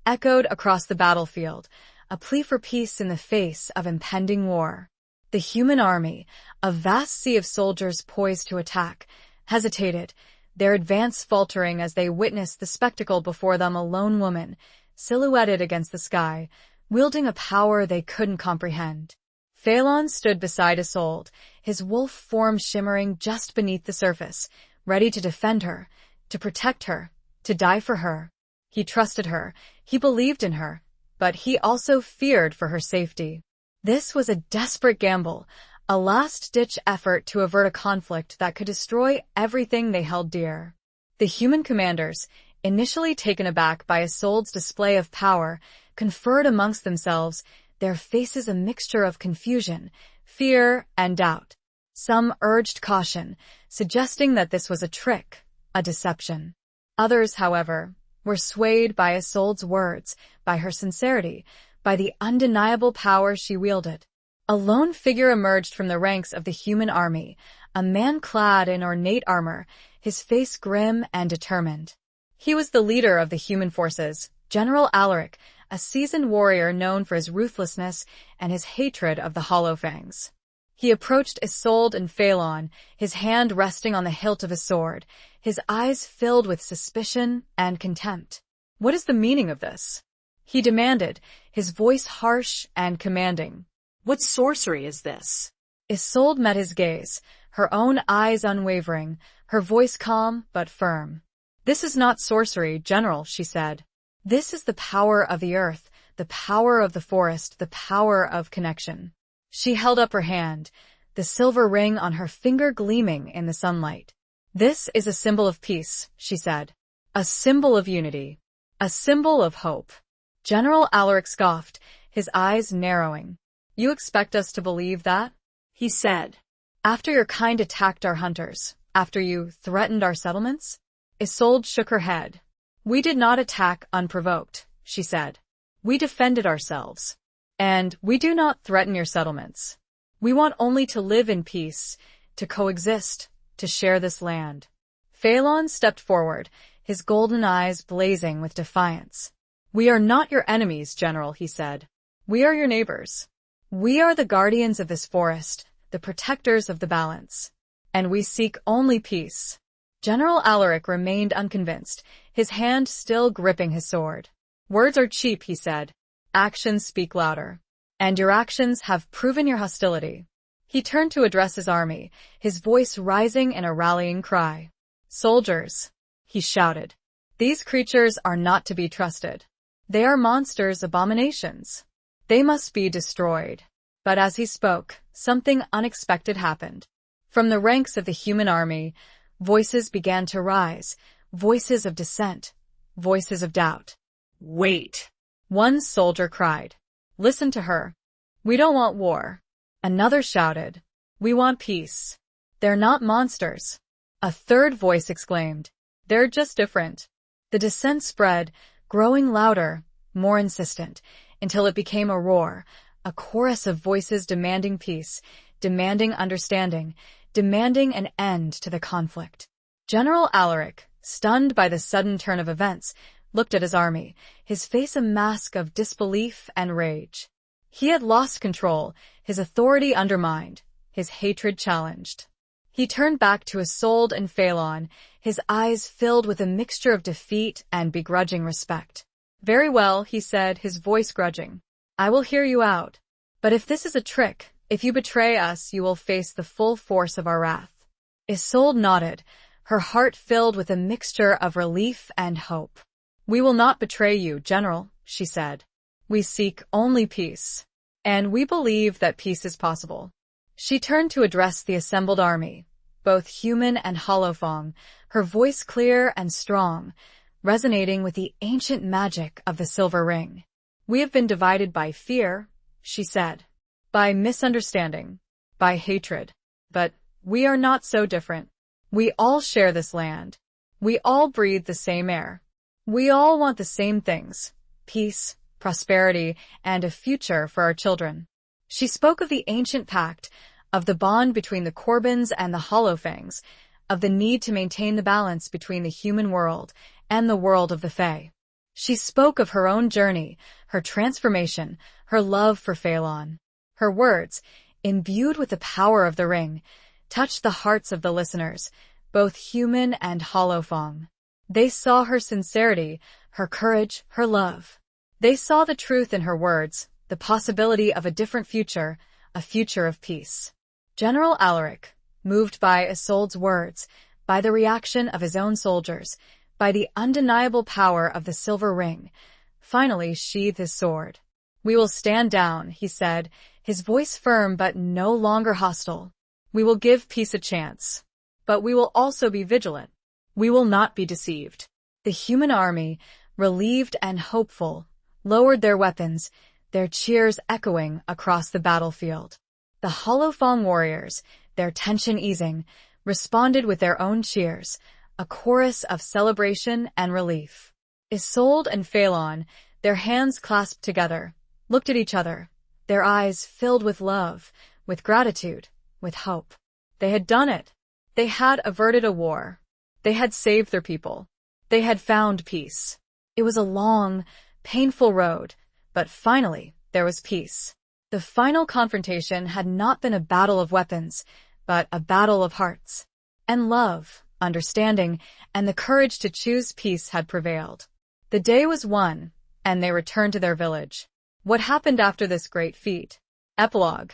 echoed across the battlefield, a plea for peace in the face of impending war. The human army, a vast sea of soldiers poised to attack, hesitated, their advance faltering as they witnessed the spectacle before them, a lone woman, silhouetted against the sky, wielding a power they couldn't comprehend. Phelan stood beside Isolde, his wolf form shimmering just beneath the surface, ready to defend her, to protect her, to die for her. He trusted her, he believed in her, but he also feared for her safety. This was a desperate gamble, a last-ditch effort to avert a conflict that could destroy everything they held dear. The human commanders, initially taken aback by Isolde's display of power, conferred amongst themselves, their faces a mixture of confusion, fear, and doubt. Some urged caution, suggesting that this was a trick, a deception. Others, however, were swayed by Isolde's words, by her sincerity, by the undeniable power she wielded. A lone figure emerged from the ranks of the human army, a man clad in ornate armor, his face grim and determined. He was the leader of the human forces, General Alaric, a seasoned warrior known for his ruthlessness and his hatred of the Hollowfangs. He approached Isolde and Phelan, his hand resting on the hilt of his sword, his eyes filled with suspicion and contempt. "What is the meaning of this?" he demanded, his voice harsh and commanding.
What sorcery is this?
Isolde met his gaze, her own eyes unwavering, her voice calm but firm. "This is not sorcery, General," she said. "This is the power of the earth, the power of the forest, the power of connection." She held up her hand, the silver ring on her finger gleaming in the sunlight. "This is a symbol of peace," she said. "A symbol of unity. A symbol of hope." General Alaric scoffed, his eyes narrowing. "You expect us to believe that?"
he said.
"After your kind attacked our hunters, after you threatened our settlements?" Isolde shook her head. "We did not attack unprovoked," she said. "We defended ourselves. And we do not threaten your settlements. We want only to live in peace, to coexist, to share this land." Phelan stepped forward, his golden eyes blazing with defiance. "We are not your enemies, General," he said. "We are your neighbors. We are the guardians of this forest, the protectors of the balance. And we seek only peace." General Alaric remained unconvinced, his hand still gripping his sword. "Words are cheap," he said. "Actions speak louder. And your actions have proven your hostility." He turned to address his army, his voice rising in a rallying cry. "Soldiers," he shouted, "these creatures are not to be trusted. They are monsters, abominations. They must be destroyed." But as he spoke, something unexpected happened. From the ranks of the human army, voices began to rise, voices of dissent, voices of doubt.
"Wait!"
One soldier cried. "Listen to her. We don't want war." Another shouted. "We want peace. They're not monsters." A third voice exclaimed. "They're just different." The dissent spread, growing louder, more insistent, until it became a roar, a chorus of voices demanding peace, demanding understanding, demanding an end to the conflict. General Alaric, stunned by the sudden turn of events, looked at his army, his face a mask of disbelief and rage. He had lost control, his authority undermined, his hatred challenged. He turned back to Isolde and Phelan, his eyes filled with a mixture of defeat and begrudging respect. "Very well," he said, his voice grudging. "I will hear you out. But if this is a trick, if you betray us, you will face the full force of our wrath." Isolde nodded, her heart filled with a mixture of relief and hope. "We will not betray you, General," she said. "We seek only peace. And we believe that peace is possible." She turned to address the assembled army, both human and Hollowfang, her voice clear and strong, resonating with the ancient magic of the silver ring. "We have been divided by fear," she said, "by misunderstanding, by hatred. But we are not so different. We all share this land. We all breathe the same air. We all want the same things: peace, prosperity, and a future for our children." She spoke of the ancient pact, of the bond between the Corbins and the Hollowfangs, of the need to maintain the balance between the human world and the world of the Fae. She spoke of her own journey, her transformation, her love for Phelan. Her words, imbued with the power of the ring, touched the hearts of the listeners, both human and Hollowfang. They saw her sincerity, her courage, her love. They saw the truth in her words, the possibility of a different future, a future of peace. General Alaric, moved by Isolde's words, by the reaction of his own soldiers, by the undeniable power of the silver ring, finally sheathed his sword. "We will stand down," he said, his voice firm but no longer hostile. "We will give peace a chance. But we will also be vigilant. We will not be deceived." The human army, relieved and hopeful, lowered their weapons, their cheers echoing across the battlefield. The Holofong warriors, their tension easing, responded with their own cheers, a chorus of celebration and relief. Isolde and Phelan, their hands clasped together, looked at each other, their eyes filled with love, with gratitude, with hope. They had done it. They had averted a war. They had saved their people. They had found peace. It was a long, painful road, but finally there was peace. The final confrontation had not been a battle of weapons, but a battle of hearts. And love, understanding, and the courage to choose peace had prevailed. The day was won, and they returned to their village. What happened after this great feat? Epilogue.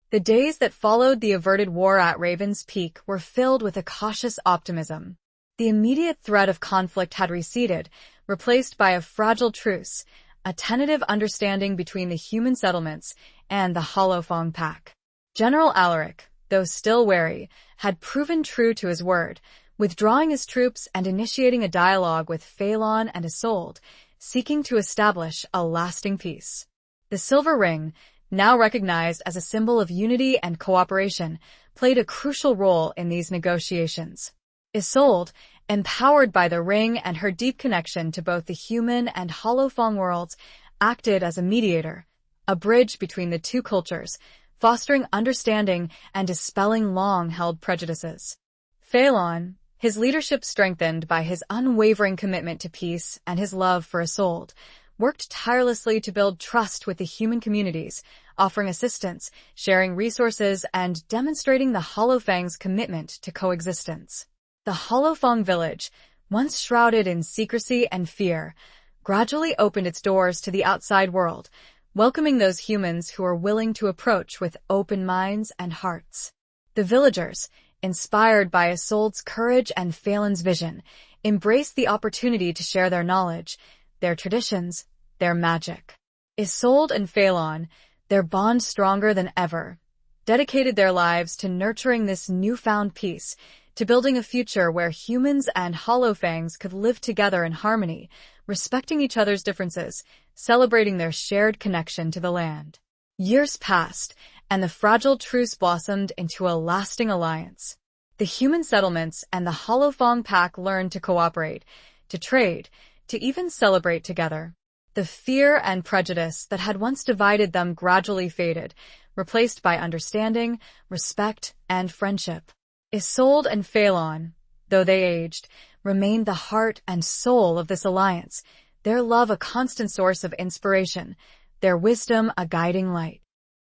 The days that followed the averted war at Raven's Peak were filled with a cautious optimism. The immediate threat of conflict had receded, replaced by a fragile truce, a tentative understanding between the human settlements and the Holofong pack. General Alaric, though still wary, had proven true to his word, withdrawing his troops and initiating a dialogue with Phelan and Isolde, seeking to establish a lasting peace. The silver ring, now recognized as a symbol of unity and cooperation, played a crucial role in these negotiations. Isolde, empowered by the ring and her deep connection to both the human and Holofong worlds, acted as a mediator, a bridge between the two cultures, fostering understanding and dispelling long-held prejudices. Phelan, his leadership strengthened by his unwavering commitment to peace and his love for Isolde, worked tirelessly to build trust with the human communities, offering assistance, sharing resources, and demonstrating the Holofang's commitment to coexistence. The Holofong village, once shrouded in secrecy and fear, gradually opened its doors to the outside world, welcoming those humans who were willing to approach with open minds and hearts. The villagers, inspired by Isolde's courage and Phelan's vision, embraced the opportunity to share their knowledge, their traditions, their magic. Isolde and Phelan, their bond stronger than ever, dedicated their lives to nurturing this newfound peace, to building a future where humans and Holofangs could live together in harmony, respecting each other's differences, celebrating their shared connection to the land. Years passed, and the fragile truce blossomed into a lasting alliance. The human settlements and the Holofong pack learned to cooperate, to trade, to even celebrate together. The fear and prejudice that had once divided them gradually faded, replaced by understanding, respect, and friendship. Isolde and Phelan, though they aged, remained the heart and soul of this alliance, their love a constant source of inspiration, their wisdom a guiding light.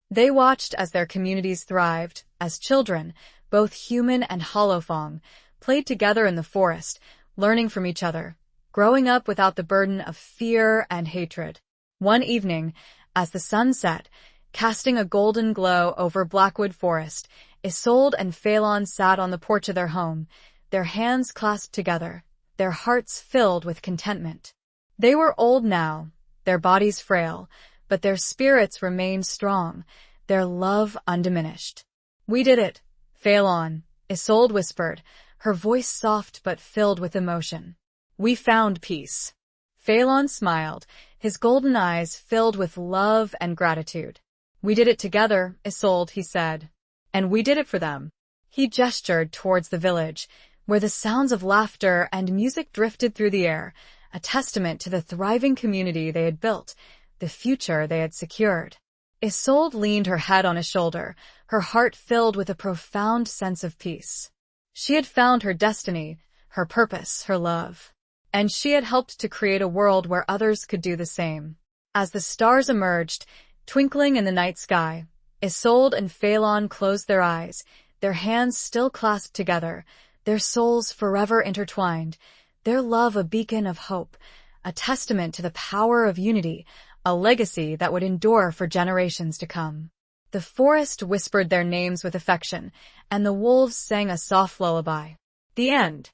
They watched as their communities thrived, as children, both human and Holofong, played together in the forest, learning from each other, growing up without the burden of fear and hatred. One evening, as the sun set, casting a golden glow over Blackwood Forest, Isolde and Phelan sat on the porch of their home, their hands clasped together, their hearts filled with contentment. They were old now, their bodies frail, but their spirits remained strong, their love undiminished. "We did it, Phelan," Isolde whispered, her voice soft but filled with emotion. "We found peace." Phelan smiled, his golden eyes filled with love and gratitude. "We did it together, Isolde," he said. "And we did it for them." He gestured towards the village, where the sounds of laughter and music drifted through the air, a testament to the thriving community they had built, the future they had secured. Isolde leaned her head on his shoulder, her heart filled with a profound sense of peace. She had found her destiny, her purpose, her love. And she had helped to create a world where others could do the same. As the stars emerged, twinkling in the night sky, Isolde and Phelan closed their eyes, their hands still clasped together, their souls forever intertwined, their love a beacon of hope, a testament to the power of unity, a legacy that would endure for generations to come. The forest whispered their names with affection, and the wolves sang a soft lullaby. The end.